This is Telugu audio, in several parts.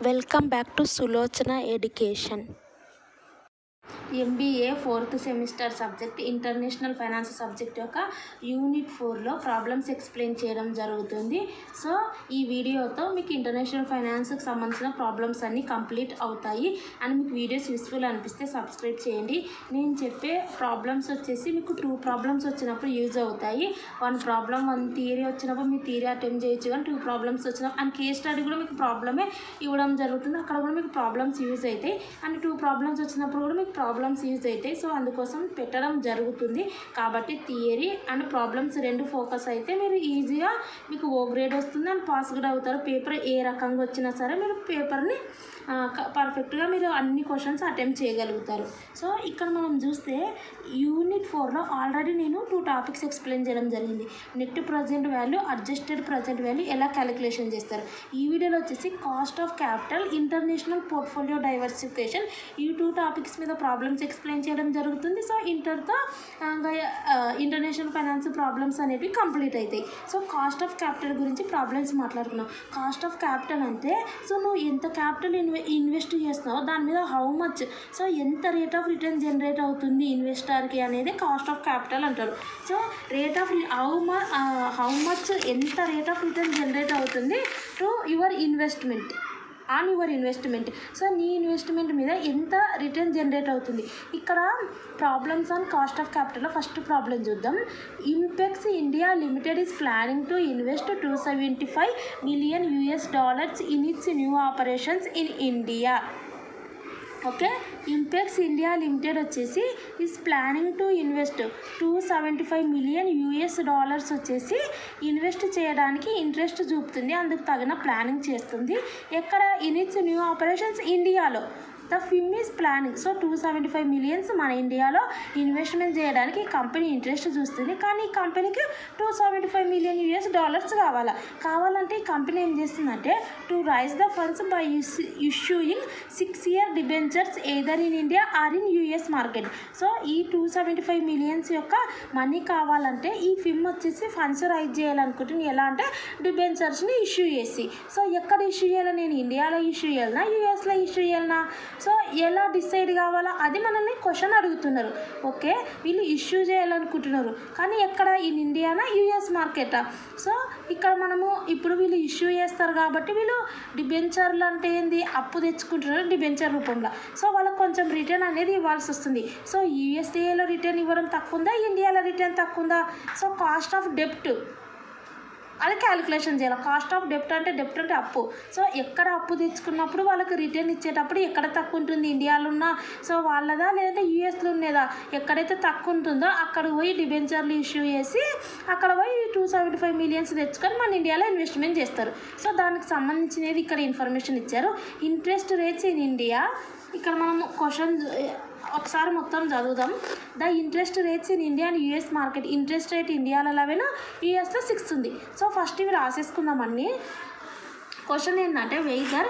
Welcome back to Sulochana education. MBA 4th semester subject international finance subject యొక్క యూనిట్ 4లో ప్రాబ్లమ్స్ ఎక్స్ప్లెయిన్ చేయడం జరుగుతుంది. సో ఈ వీడియోతో మీకు ఇంటర్నేషనల్ ఫైనాన్స్కి సంబంధించిన ప్రాబ్లమ్స్ అన్నీ కంప్లీట్ అవుతాయి. అండ్ మీకు వీడియోస్ యూస్ఫుల్ అనిపిస్తే సబ్స్క్రైబ్ చేయండి. నేను చెప్పే ప్రాబ్లమ్స్ వచ్చేసి మీకు 2 ప్రాబ్లమ్స్ వచ్చినప్పుడు యూజ్ అవుతాయి. 1 థియరీ వచ్చినప్పుడు మీ థియరీ అటెంప్ట్ చేయొచ్చు, కానీ 2 ప్రాబ్లమ్స్ వచ్చినప్పుడు అండ్ కేస్ స్టడీ కూడా మీకు ప్రాబ్లమే ఇవ్వడం జరుగుతుంది. అక్కడ కూడా మీకు ప్రాబ్లమ్స్ యూజ్ అవుతాయి. అండ్ 2 ప్రాబ్లమ్స్ వచ్చినప్పుడు కూడా మీకు ప్రాబ్లమ్స్ యూజ్ అవుతాయి. సో అందుకోసం పెట్టడం జరుగుతుంది. కాబట్టి థియరీ అండ్ ప్రాబ్లమ్స్ 2 ఫోకస్ అయితే మీరు ఈజీగా మీకు ఓ గ్రేడ్ వస్తుంది అండ్ పాస్ కూడా అవుతారు. పేపర్ ఏ రకంగా వచ్చినా సరే మీరు పేపర్ని పర్ఫెక్ట్గా మీరు అన్ని క్వశ్చన్స్ అటెంప్ట్ చేయగలుగుతారు. సో ఇక్కడ మనం చూస్తే యూనిట్ 4లో ఆల్రెడీ నేను 2 టాపిక్స్ ఎక్స్ప్లెయిన్ చేయడం జరిగింది. Net present value, adjusted present value ఎలా క్యాలిక్యులేషన్ చేస్తారు. ఈ వీడియోలో వచ్చేసి cost of capital, international portfolio diversification, ఈ 2 టాపిక్స్ మీద ప్రాబ్లమ్స్ ఎక్స్ప్లెయిన్ చేయడం జరుగుతుంది. సో ఇంటర్తో ఇంటర్నేషనల్ ఫైనాన్స్ ప్రాబ్లమ్స్ అనేవి కంప్లీట్ అవుతాయి. సో కాస్ట్ ఆఫ్ క్యాపిటల్ గురించి ప్రాబ్లమ్స్ మాట్లాడుకున్నాం. కాస్ట్ ఆఫ్ క్యాపిటల్ అంటే సో నువ్వు ఎంత క్యాపిటల్ ఇన్వెస్ట్ చేస్తున్నావు దాని మీద హౌ మచ్, సో ఎంత రేట్ ఆఫ్ రిటర్న్ జనరేట్ అవుతుంది ఇన్వెస్టర్కి అనేది కాస్ట్ ఆఫ్ క్యాపిటల్ అంటారు. So rate of how much ఎంత రేట్ ఆఫ్ రిటర్న్ జనరేట్ అవుతుంది to your investment on your investment. So నీ ఇన్వెస్ట్మెంట్ మీద ఎంత రిటర్న్ జనరేట్ అవుతుంది. ఇక్కడ ప్రాబ్లమ్స్ ఆన్ కాస్ట్ ఆఫ్ క్యాపిటల్లో ఫస్ట్ ప్రాబ్లం చూద్దాం. Impex India limited is planning to invest $275 million in its new operations in India. Okay, Impex India limited వచ్చేసి is planning to invest $275 million వచ్చేసి ఇన్వెస్ట్ చేయడానికి ఇంట్రెస్ట్ చూపుతుంది. అందుకు తగిన ప్లానింగ్ చేస్తుంది. ఎక్కడ? ఇన్ ఇట్స్ న్యూ ఆపరేషన్స్ ఇండియాలో. The firm is planning. So $275 million మన ఇండియాలో ఇన్వెస్ట్మెంట్ చేయడానికి కంపెనీ ఇంట్రెస్ట్ చూస్తుంది. కానీ ఈ కంపెనీకి $275 million కావాలంటే ఈ కంపెనీ ఏం చేస్తుందంటే to raise the funds by issuing 6-year debentures either in India or in US market. So ఈ $275 million యొక్క మనీ కావాలంటే ఈ ఫిమ్ వచ్చేసి ఫండ్స్ రైజ్ చేయాలనుకుంటుంది. ఎలా అంటే డిబెంచర్స్ని ఇష్యూ చేసి. సో ఎక్కడ ఇష్యూ చేయాలి? నేను ఇండియాలో ఇష్యూ చేయాలన్నా యూఎస్లో ఇష్యూ చేయాలన్నా? సో ఎలా డిసైడ్ కావాలా అది మనల్ని క్వశ్చన్ అడుగుతున్నారు. ఓకే, వీళ్ళు ఇష్యూ చేయాలనుకుంటున్నారు కానీ ఎక్కడ? In Indiana US మార్కెటా? సో ఇక్కడ మనము ఇప్పుడు వీళ్ళు ఇష్యూ చేస్తారు కాబట్టి వీళ్ళు డిబెంచర్లు అంటే ఏంది, అప్పు తెచ్చుకుంటున్నారు డిబెంచర్ రూపంలో. సో వాళ్ళకి కొంచెం రిటర్న్ అనేది ఇవ్వాల్సి వస్తుంది. సో USAలో రిటర్న్ ఇవ్వడం తక్కువ ఉందా, ఇండియాలో రిటర్న్ తక్కువ ఉందా? సో కాస్ట్ ఆఫ్ డెప్ట్ అది క్యాలిక్యులేషన్ చేయాలి. కాస్ట్ ఆఫ్ డెప్ట్ అంటే అప్పు. సో ఎక్కడ అప్పు తెచ్చుకున్నప్పుడు వాళ్ళకి రిటర్న్ ఇచ్చేటప్పుడు ఎక్కడ తక్కువ ఉంటుంది, ఇండియాలో ఉన్నా సో వాళ్ళదా లేదంటే USలో ఉన్నదా? ఎక్కడైతే తక్కువ ఉంటుందో అక్కడ పోయి డిబెంచర్లు ఇష్యూ చేసి అక్కడ పోయి $275 million తెచ్చుకొని మన ఇండియాలో ఇన్వెస్ట్మెంట్ చేస్తారు. సో దానికి సంబంధించినది ఇక్కడ ఇన్ఫర్మేషన్ ఇచ్చారు. Interest rates in India. ఇక్కడ మనం క్వశ్చన్ ఒకసారి మొత్తం చదువుదాం. The interest rates in India and US market. Interest rate ఇండియాలో 11, USలో 6 ఉంది. సో ఫస్ట్ ఇవి రాసేసుకుందామండి. క్వశ్చన్ ఏంటంటే whether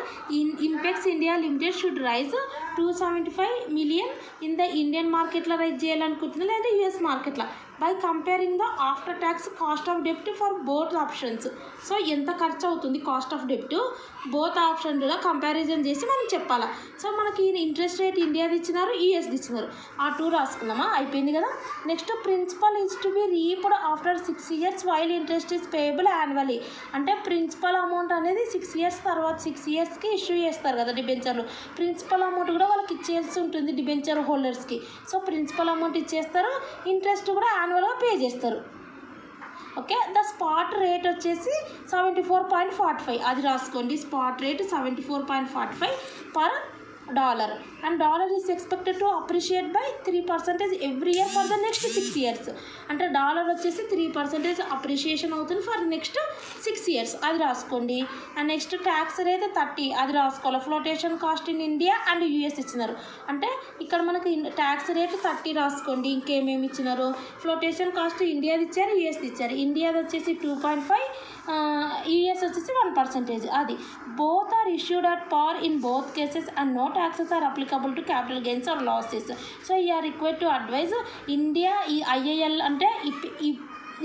Impex India limited should raise $275 million in the Indian మార్కెట్లో రైజ్ చేయాలనుకుంటుంది లేదా US మార్కెట్లో by comparing the after tax cost of డెప్ట్ ఫర్ బోత్ ఆప్షన్స్. సో ఎంత ఖర్చు అవుతుంది కాస్ట్ ఆఫ్ డెప్ట్ బోత్ ఆప్షన్లో కంపారిజన్ చేసి మనం చెప్పాలా. సో మనకి ఇంట్రెస్ట్ రేట్ ఇండియాది ఇచ్చినారు, USది ఇచ్చినారు. ఆ 2 రాసుకుందామా, అయిపోయింది కదా. Next principal is to be రీప్డ్ after 6 years while interest is payable annually. అంటే ప్రిన్సిపల్ అమౌంట్ అనేది 6 years తర్వాత 6 yearsకి ఇష్యూ చేస్తారు కదా డిబెంచర్లు. ప్రిన్సిపల్ అమౌంట్ కూడా వాళ్ళకి ఇచ్చేయాల్సి ఉంటుంది డిబెంచర్ హోల్డర్స్కి. సో ప్రిన్సిపల్ అమౌంట్ ఇచ్చేస్తారు, ఇంట్రెస్ట్ కూడా యాన్యువల్గా పే చేస్తారు. ఓకే, ద స్పాట్ రేట్ వచ్చేసి 74.45 అది రాసుకోండి. Spot rate 74.45 per dollar and dollar is expected to appreciate by 3% every year for the next 6 years. అంటే డాలర్ వచ్చేసి 3% అప్రిషియేషన్ అవుతుంది ఫర్ నెక్స్ట్ 6 years అది రాసుకోండి. అండ్ నెక్స్ట్ ట్యాక్స్ రేట్ 30 అది రాసుకోవాలి. Flotation cost in India and US ఇచ్చినారు. అంటే ఇక్కడ మనకి ట్యాక్స్ రేట్ 30 రాసుకోండి. ఇంకేమేమి ఇచ్చినారు? ఫ్లోటేషన్ కాస్ట్ ఇండియాది ఇచ్చారు, USది ఇచ్చారు. ఇండియాది వచ్చేసి 2.5, US వచ్చేసి 1%. అది both are issued at par in both cases and no taxes are applicable to capital gains or losses. So you are required to advise India IIL అంటే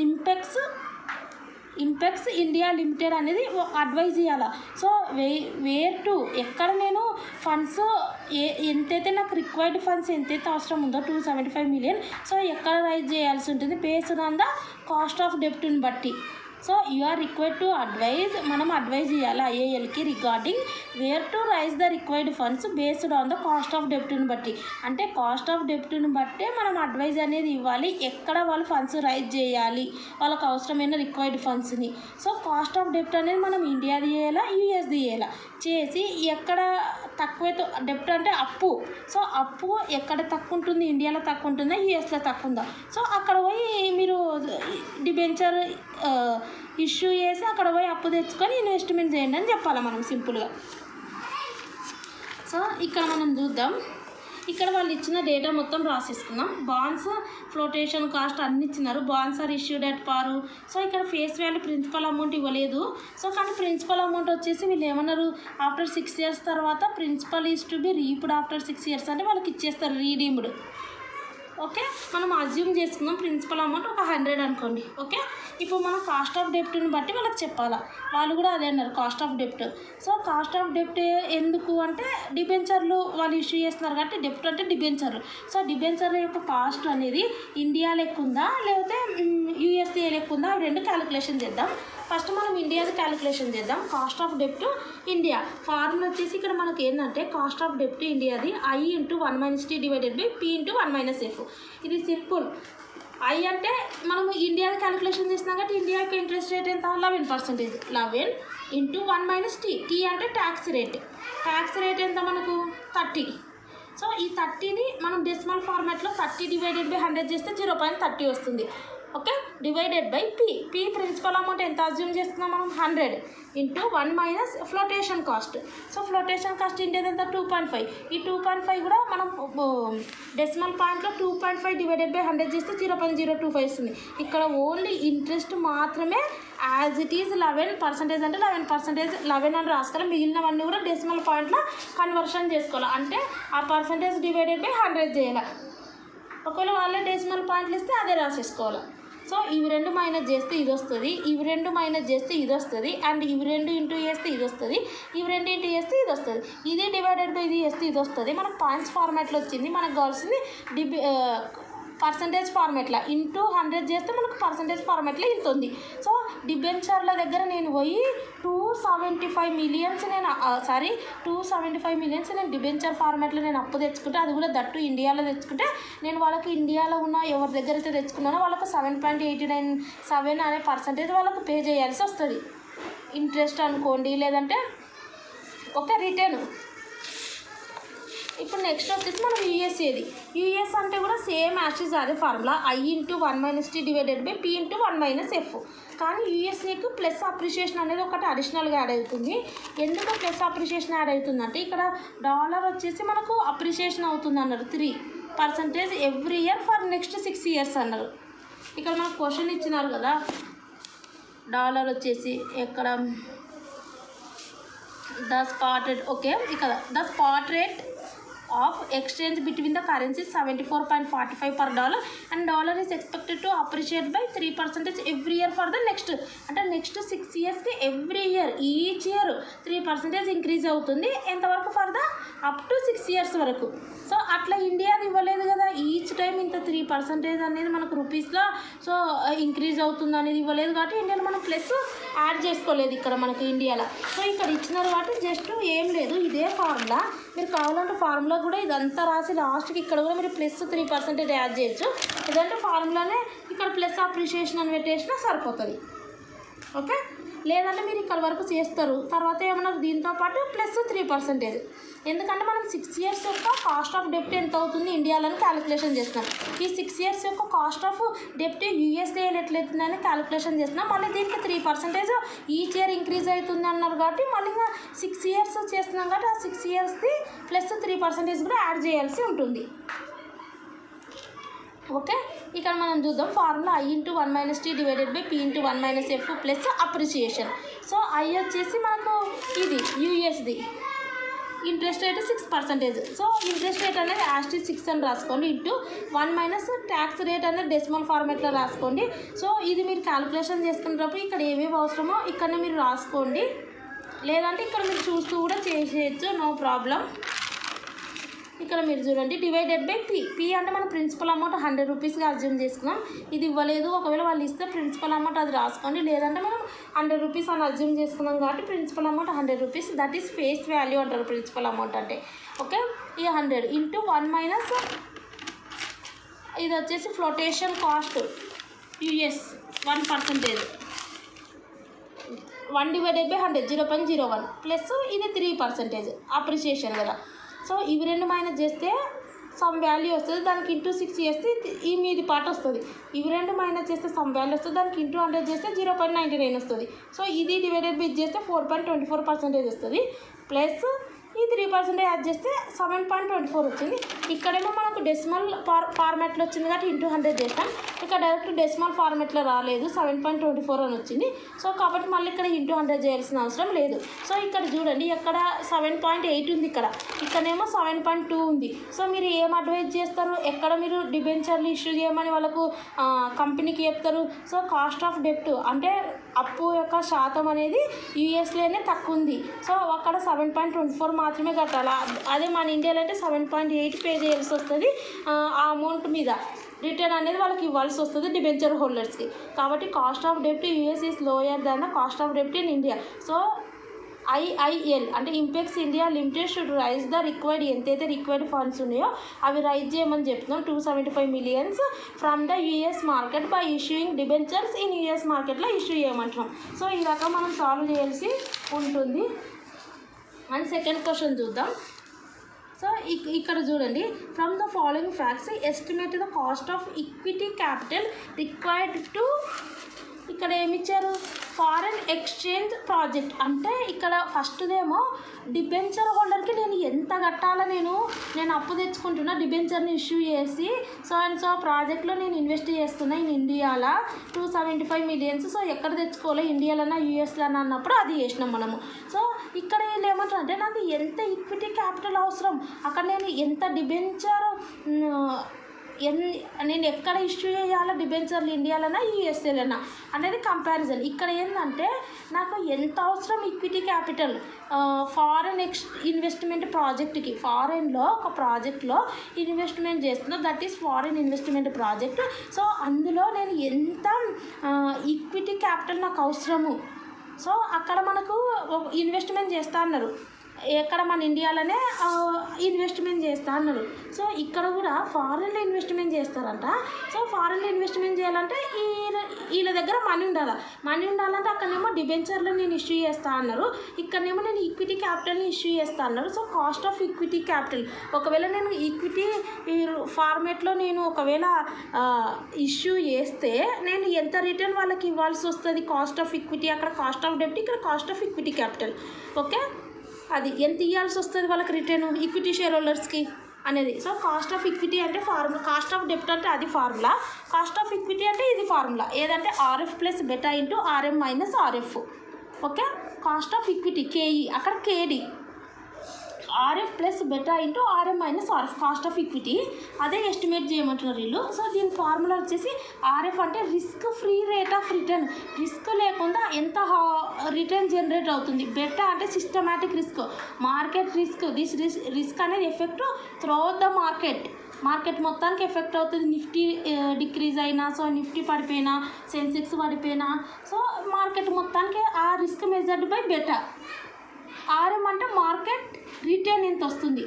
ఇంపెక్స్ ఇంపెక్స్ ఇండియా లిమిటెడ్ అనేది అడ్వైజ్ ఇవ్వాలి. సో వేర్ టు ఎక్కడ నేను ఫండ్స్ ఎంతైతే నాకు రిక్వైర్డ్ ఫండ్స్ ఎంతైతే అవసరం ఉందో 275 million, సో ఎక్కడ రైజ్ చేయాల్సి ఉంటుంది based on the cost of డెప్ట్ని బట్టి. So you are required to advise, మనం అడ్వైజ్ ఇవ్వాలి ఐఏఎల్కి regarding where to raise the required funds based on the cost of డెప్ట్ని బట్టి. అంటే కాస్ట్ ఆఫ్ డెప్ట్ని బట్టే మనం అడ్వైజ్ అనేది ఇవ్వాలి ఎక్కడ వాళ్ళు ఫండ్స్ రైజ్ చేయాలి వాళ్ళకి అవసరమైన రిక్వైర్డ్ ఫండ్స్ని. సో కాస్ట్ ఆఫ్ డెప్ట్ అనేది మనం ఇండియాది చేయాలా యూఎస్ది చేయాలా చేసి ఎక్కడ తక్కువ డెప్ట్ అంటే అప్పు, సో అప్పు ఎక్కడ తక్కువ ఉంటుంది ఇండియాలో తక్కువ ఉంటుందా యూఎస్లో తక్కువ ఉందా, సో అక్కడ పోయి మీరు డిబెంచర్ ఇష్యూ చేసి అక్కడ పోయి అప్పు తెచ్చుకొని ఇన్వెస్ట్మెంట్ చేయండి అని చెప్పాలి మనం సింపుల్గా. సో ఇక్కడ మనం చూద్దాం, ఇక్కడ వాళ్ళు ఇచ్చిన డేటా మొత్తం రాసేసుకుందాం. బాండ్స్ ఫ్లోటేషన్ కాస్ట్ అన్ని ఇచ్చినారు. Bonds are issued at par. So ఇక్కడ ఫేస్ వాల్యూ ప్రిన్సిపల్ అమౌంట్ ఇవ్వలేదు. సో కానీ ప్రిన్సిపల్ అమౌంట్ వచ్చేసి వీళ్ళు ఏమన్నారు ఆఫ్టర్ 6 years తర్వాత principal is to be రీప్డ్ after 6 years అంటే వాళ్ళకి ఇచ్చేస్తారు రీడీమ్డ్. ఓకే, మనం అజ్యూమ్ చేసుకుందాం ప్రిన్సిపల్ అమౌంట్ ఒక 100 అనుకోండి. ఓకే, ఇప్పుడు మనం కాస్ట్ ఆఫ్ డెప్ట్ని బట్టి వాళ్ళకి చెప్పాలా, వాళ్ళు కూడా అదే అన్నారు కాస్ట్ ఆఫ్ డెప్ట్. సో కాస్ట్ ఆఫ్ డెప్ట్ ఎందుకు అంటే డిబెంచర్లు వాళ్ళు ఇష్యూ చేస్తున్నారు కాబట్టి డెప్ట్ అంటే డిబెంచర్లు. సో డిబెంచర్ యొక్క కాస్ట్ అనేది ఇండియా లెక్క ఉందా లేకపోతే యూఎస్ఏ లెక్క ఉందా అవి రెండు క్యాలిక్యులేషన్ చేద్దాం. ఫస్ట్ మనం ఇండియాది క్యాలిక్యులేషన్ చేద్దాం. కాస్ట్ ఆఫ్ డెప్ట్ ఇండియా ఫార్ములా వచ్చేసి ఇక్కడ మనకి ఏంటంటే కాస్ట్ ఆఫ్ డెప్ట్ ఇండియాది I × 1 - T divided by P × 1 - F. ఇది సింపుల్. I అంటే మనం ఇండియాది క్యాలిక్యులేషన్ చేసినాం కాబట్టి ఇండియా యొక్క ఇంట్రెస్ట్ రేట్ ఎంత 11%. 11 × 1 - T. T అంటే ట్యాక్స్ రేట్. ట్యాక్స్ రేట్ ఎంత మనకు 30. సో ఈ 30ని మనం డెసిమల్ ఫార్మాట్లో 30 డివైడెడ్ బై 100 చేస్తే 0.30 వస్తుంది. Okay, divided by P principal amount ఎంత అజ్యూమ్ చేస్తున్నాం మనం 100 × 1 - flotation cost. So flotation cost ఇండియాది ఎంత 2.5. ఈ 2.5 కూడా మనం డెసిమల్ పాయింట్లో 2.5 డివైడెడ్ బై 100 చేస్తే 0.025 వస్తుంది. ఇక్కడ ఓన్లీ ఇంట్రెస్ట్ మాత్రమే యాజ్ ఇట్ ఈజ్ 11% అంటే 11% 11 అని రాసుకోవాలి. మిగిలినవన్నీ కూడా డెసిమల్ పాయింట్లో కన్వర్షన్ చేసుకోవాలి. అంటే ఆ పర్సంటేజ్ డివైడెడ్ బై 100 చేయాలి. ఒకవేళ వాళ్ళే డెసిమల్ పాయింట్లు ఇస్తే అదే రాసేసుకోవాలి. సో ఇవి రెండు మైనస్ చేస్తే ఇది వస్తుంది, ఇవి రెండు మైనస్ చేస్తే ఇది వస్తుంది, అండ్ ఇవి రెండు ఇంటూ చేస్తే ఇది వస్తుంది, ఇవి రెండు ఇంటూ చేస్తే ఇది వస్తుంది, ఇది డివైడెడ్ బై ఇది చేస్తే ఇది వస్తుంది. మనకు పాయింట్స్ ఫార్మాట్లో వచ్చింది. మనకు కావాల్సింది పర్సంటేజ్ ఫార్మాట్లో ఇంటూ 100 చేస్తే మనకు పర్సంటేజ్ ఫార్మాట్లో ఇంత ఉంది. సో డిబెంచర్ల దగ్గర నేను పోయి 275 millions నేను డిబెంచర్ ఫార్మాట్లో నేను అప్పు తెచ్చుకుంటే, అది కూడా దట్టు ఇండియాలో తెచ్చుకుంటే నేను వాళ్ళకి ఇండియాలో ఉన్న ఎవరి దగ్గర అయితే తెచ్చుకున్నానో వాళ్ళకు 7.897 అనే పర్సంటేజ్ వాళ్ళకు పే చేయాల్సి వస్తుంది. ఇంట్రెస్ట్ అనుకోండి లేదంటే ఒక రిటర్న్. ఇప్పుడు నెక్స్ట్ వచ్చేసి మనం యూఎస్ఏది. యూఎస్ అంటే కూడా సేమ్ యాక్సిస్ అదే formula I × 1 - T divided by P × 1 - F. కానీ యూఎస్ఏకి ప్లస్ అప్రిషియేషన్ అనేది ఒకటి అడిషనల్గా యాడ్ అవుతుంది. ఎందుకు ప్లస్ అప్రిషియేషన్ యాడ్ అవుతుందంటే ఇక్కడ డాలర్ వచ్చేసి మనకు అప్రిషియేషన్ అవుతుంది అన్నారు 3% every year for next 6 years అన్నారు. ఇక్కడ మనకు క్వశ్చన్ ఇచ్చినారు కదా డాలర్ వచ్చేసి ఎక్కడ ద స్పాట్ రేట్. ఓకే, ఇక్కడ the spot rate of exchange between the currencies 74.45 per dollar and dollar is expected to appreciate by 3% every year for the next అంటే నెక్స్ట్ 6 years కి every year each year 3% increase అవుతుంది. ఎంతవరకు for the up to 6 years వరకు. సో అట్లా ఇండియాది ఇవ్వలేదు కదా, ఈచ్ టైం ఇంత 3% అనేది మనకు రూపీస్లో సో ఇంక్రీజ్ అవుతుంది అనేది ఇవ్వలేదు కాబట్టి ఇండియాలో మనం ప్లస్ యాడ్ చేసుకోలేదు ఇక్కడ మనకు ఇండియాలో. సో ఇక్కడ ఇచ్చినారు కాబట్టి జస్ట్ ఏం లేదు ఇదే ఫార్ములా. మీరు కావాలంటే ఫార్ములా కూడా ఇదంతా రాసి లాస్ట్కి ఇక్కడ కూడా మీరు ప్లస్ 3% యాడ్ చేయొచ్చు. ఇదంటే ఫార్ములానే ఇక్కడ ప్లస్ అప్రిషియేషన్ అని పెట్టేసినా సరిపోతుంది. ఓకే, లేదంటే మీరు ఇక్కడ వరకు చేస్తారు తర్వాత ఏమన్నారు దీంతో పాటు ప్లస్ 3%. ఎందుకంటే మనం 6 years యొక్క కాస్ట్ ఆఫ్ డెప్ట్ ఎంత అవుతుంది ఇండియాలో క్యాలిక్యులేషన్ చేస్తున్నాం. ఈ 6 years యొక్క కాస్ట్ ఆఫ్ డెప్ట్ యూఎస్ఏలో ఎట్లయితుందని క్యాలిక్యులేషన్ చేస్తున్నాం. మళ్ళీ దీనికి 3% ఈచ్ ఇయర్ ఇంక్రీజ్ అవుతుంది అన్నారు కాబట్టి మళ్ళీ ఇంకా 6 years చేస్తున్నాం కాబట్టి ఆ 6 yearsది ప్లస్ 3% కూడా యాడ్ చేయాల్సి ఉంటుంది. ఓకే, ఇక్కడ మనం చూద్దాం formula I × 1 - T divided by P × 1 - F plus appreciation. So I వచ్చేసి మనకు ఇది యూఎస్ది, interest rate 6%. So interest rate అనేది యాస్టిస్ 6 అని రాసుకోండి ఇంటూ 1 - ట్యాక్స్ రేట్ అనేది డెసిమల్ ఫార్మేట్లో రాసుకోండి. సో ఇది మీరు క్యాలిక్యులేషన్ చేసుకునేటప్పుడు ఇక్కడ ఏమేమి అవసరమో ఇక్కడనే మీరు రాసుకోండి, లేదంటే ఇక్కడ మీరు చూస్తూ కూడా చేసేయచ్చు, నో ప్రాబ్లం. ఇక్కడ మీరు చూడండి డివైడెడ్ బై పీ అంటే మన ప్రిన్సిపల్ అమౌంట్ 100 రూపీస్గా అజ్యూమ్ చేసుకున్నాం. ఇది ఇవ్వలేదు, ఒకవేళ వాళ్ళు ఇస్తే ప్రిన్సిపల్ అమౌంట్ అది రాసుకోండి, లేదంటే మనం 100 రూపీస్ అని అజ్యూమ్ చేసుకున్నాం కాబట్టి principal amount 100 rupees, that is face value అంటారు ప్రిన్సిపల్ అమౌంట్ అంటే. ఓకే, ఈ 100 ఇంటూ 1 - ఇది వచ్చేసి ఫ్లోటేషన్ కాస్ట్ యూఎస్ 1%, 1/100 0.01 ప్లస్ ఇది 3% అప్రిషియేషన్ కదా. సో ఇవి రెండు మైనస్ చేస్తే సమ్ వాల్యూ వస్తుంది, దానికి ఇంటూ 6 చేస్తే ఈ మీది పార్ట్ వస్తుంది. ఇవి రెండు మైనస్ చేస్తే సమ్ వాల్యూ వస్తుంది, దానికి ఇంటూ 100 చేస్తే 0.99 వస్తుంది. సో ఇది డివైడెడ్ బై చేస్తే 4.24% వస్తుంది, ప్లస్ ఈ 3% యాడ్ చేస్తే 7.24 వచ్చింది. ఇక్కడేమో మనకు డెసిమల్ ఫార్మాట్లో వచ్చింది కాబట్టి ఇంటూ 100 చేస్తాం, ఇక్కడ డైరెక్ట్ డెసిమల్ ఫార్మాట్లో రాలేదు, 7.24 అని వచ్చింది. సో కాబట్టి మళ్ళీ ఇక్కడ ఇంటూ 100 చేయాల్సిన అవసరం లేదు. సో ఇక్కడ చూడండి ఎక్కడ 7.8 ఉంది, ఇక్కడేమో 7.2 ఉంది. సో మీరు ఏం అడ్వైజ్ చేస్తారు, ఎక్కడ మీరు డిబెంచర్లు ఇష్యూ చేయమని వాళ్ళకు కంపెనీకి చెప్తారు. సో కాస్ట్ ఆఫ్ డెప్ట్ అంటే అప్పు యొక్క శాతం అనేది యూఎస్లోనే తక్కువ ఉంది. సో అక్కడ 7.24 మాత్రమే కట్టాలి. అదే మన ఇండియాలో అంటే 7.8 పే చేయాల్సి వస్తుంది. ఆ అమౌంట్ మీద రిటర్న్ అనేది వాళ్ళకి ఇవ్వాల్సి వస్తుంది డిబెంచర్ హోల్డర్స్కి. కాబట్టి cost of డెప్ట్ US is lower than the cost of డెప్ట్ in India. So IIL అంటే Impex India limited should rise the required, ఎంతైతే రిక్వైర్డ్ ఫండ్స్ ఉన్నాయో అవి రైజ్ చేయమని చెప్తున్నాం. 275 million from the US market by issuing debentures in US మార్కెట్లో ఇష్యూ చేయమంటున్నాం. సో ఈ రకం మనం సాల్వ్ చేయాల్సి ఉంటుంది. అండ్ సెకండ్ క్వశ్చన్ చూద్దాం. సో ఇక్కడ చూడండి, from the following facts estimate the cost of equity capital required to, ఇక్కడ ఏమిచ్చారు ఫారెన్ ఎక్స్చేంజ్ ప్రాజెక్ట్ అంటే ఇక్కడ ఫస్ట్దేమో డిబెంచర్ హోల్డర్కి నేను ఎంత కట్టాలో నేను అప్పు తెచ్చుకుంటున్నా డిబెంచర్ని ఇష్యూ చేసి సో అండ్ సో ప్రాజెక్ట్లో నేను ఇన్వెస్ట్ చేస్తున్నా ఇన్ ఇండియాలో 275 million. సో ఎక్కడ తెచ్చుకోవాలి, ఇండియాలోనా యూఎస్లోనా అన్నప్పుడు అది చేసినాం మనము. సో ఇక్కడ వీళ్ళు ఏమంటారు అంటే నాకు ఎంత ఈక్విటీ క్యాపిటల్ అవసరం, అక్కడ నేను ఎంత డిబెంచర్ నేను ఎక్కడ ఇష్యూ చేయాలో డిబెంచర్లు ఇండియాలోనా యూఎస్ఏలోనా అనేది కంపారిజన్. ఇక్కడ ఏంటంటే నాకు ఎంత అవసరం ఈక్విటీ క్యాపిటల్ ఫారెన్ ఇన్వెస్ట్మెంట్ ప్రాజెక్ట్కి, ఫారెన్లో ఒక ప్రాజెక్ట్లో ఇన్వెస్ట్మెంట్ చేస్తున్నా, that is foreign investment project. So అందులో నేను ఎంత ఈక్విటీ క్యాపిటల్ నాకు అవసరము. సో అక్కడ మనకు ఇన్వెస్ట్మెంట్ చేస్తా అన్నారు, ఎక్కడ మన ఇండియాలోనే ఇన్వెస్ట్మెంట్ చేస్తా అన్నారు. సో ఇక్కడ కూడా ఫారెన్లో ఇన్వెస్ట్మెంట్ చేస్తారంట. సో ఫారెన్లో ఇన్వెస్ట్మెంట్ చేయాలంటే వీళ్ళ దగ్గర మనీ ఉండాలంటే అక్కడనేమో డిబెంచర్లో నేను ఇష్యూ చేస్తా అన్నారు, ఇక్కడనేమో నేను ఈక్విటీ క్యాపిటల్ని ఇష్యూ చేస్తా అన్నారు. So cost of equity capital ఒకవేళ నేను ఈక్విటీ ఫార్మేట్లో నేను ఒకవేళ ఇష్యూ చేస్తే నేను ఎంత రిటర్న్ వాళ్ళకి ఇవ్వాల్సి వస్తుంది, కాస్ట్ ఆఫ్ ఈక్విటీ, అక్కడ కాస్ట్ ఆఫ్ డెప్ట్, ఇక్కడ cost of equity capital. Okay, అది ఎంత ఇవ్వాల్సి వస్తుంది వాళ్ళకి రిటర్న్ ఈక్విటీ షేర్ హోల్డర్స్కి అనేది. సో కాస్ట్ ఆఫ్ ఈక్విటీ అంటే ఫార్ములా, కాస్ట్ ఆఫ్ డెప్ట్ అంటే అది ఫార్ములా, కాస్ట్ ఆఫ్ ఈక్విటీ అంటే ఇది ఫార్ములా. ఏదంటే RF plus beta into RM minus RF. Okay, cost of equity KE, అక్కడ KD, RF plus beta into RM minus RF cost of equity. అదే ఎస్టిమేట్ చేయమంటున్నారు వీళ్ళు. సో దీని ఫార్ములా వచ్చేసి RF అంటే risk free rate of return, risk లేకుండా ఎంత రిటర్న్ జనరేట్ అవుతుంది. బెటా అంటే systematic risk, market risk, this risk అనేది ఎఫెక్ట్ త్రూఅవుట్ ద మార్కెట్ మొత్తానికి ఎఫెక్ట్ అవుతుంది. నిఫ్టీ డిక్రీజ్ అయినా, సో నిఫ్టీ పడిపోయినా, సెన్సెక్స్ పడిపోయినా, సో మార్కెట్ మొత్తానికి ఆ risk measured by beta. RM అంటే మార్కెట్ రిటర్న్ ఎంత వస్తుంది,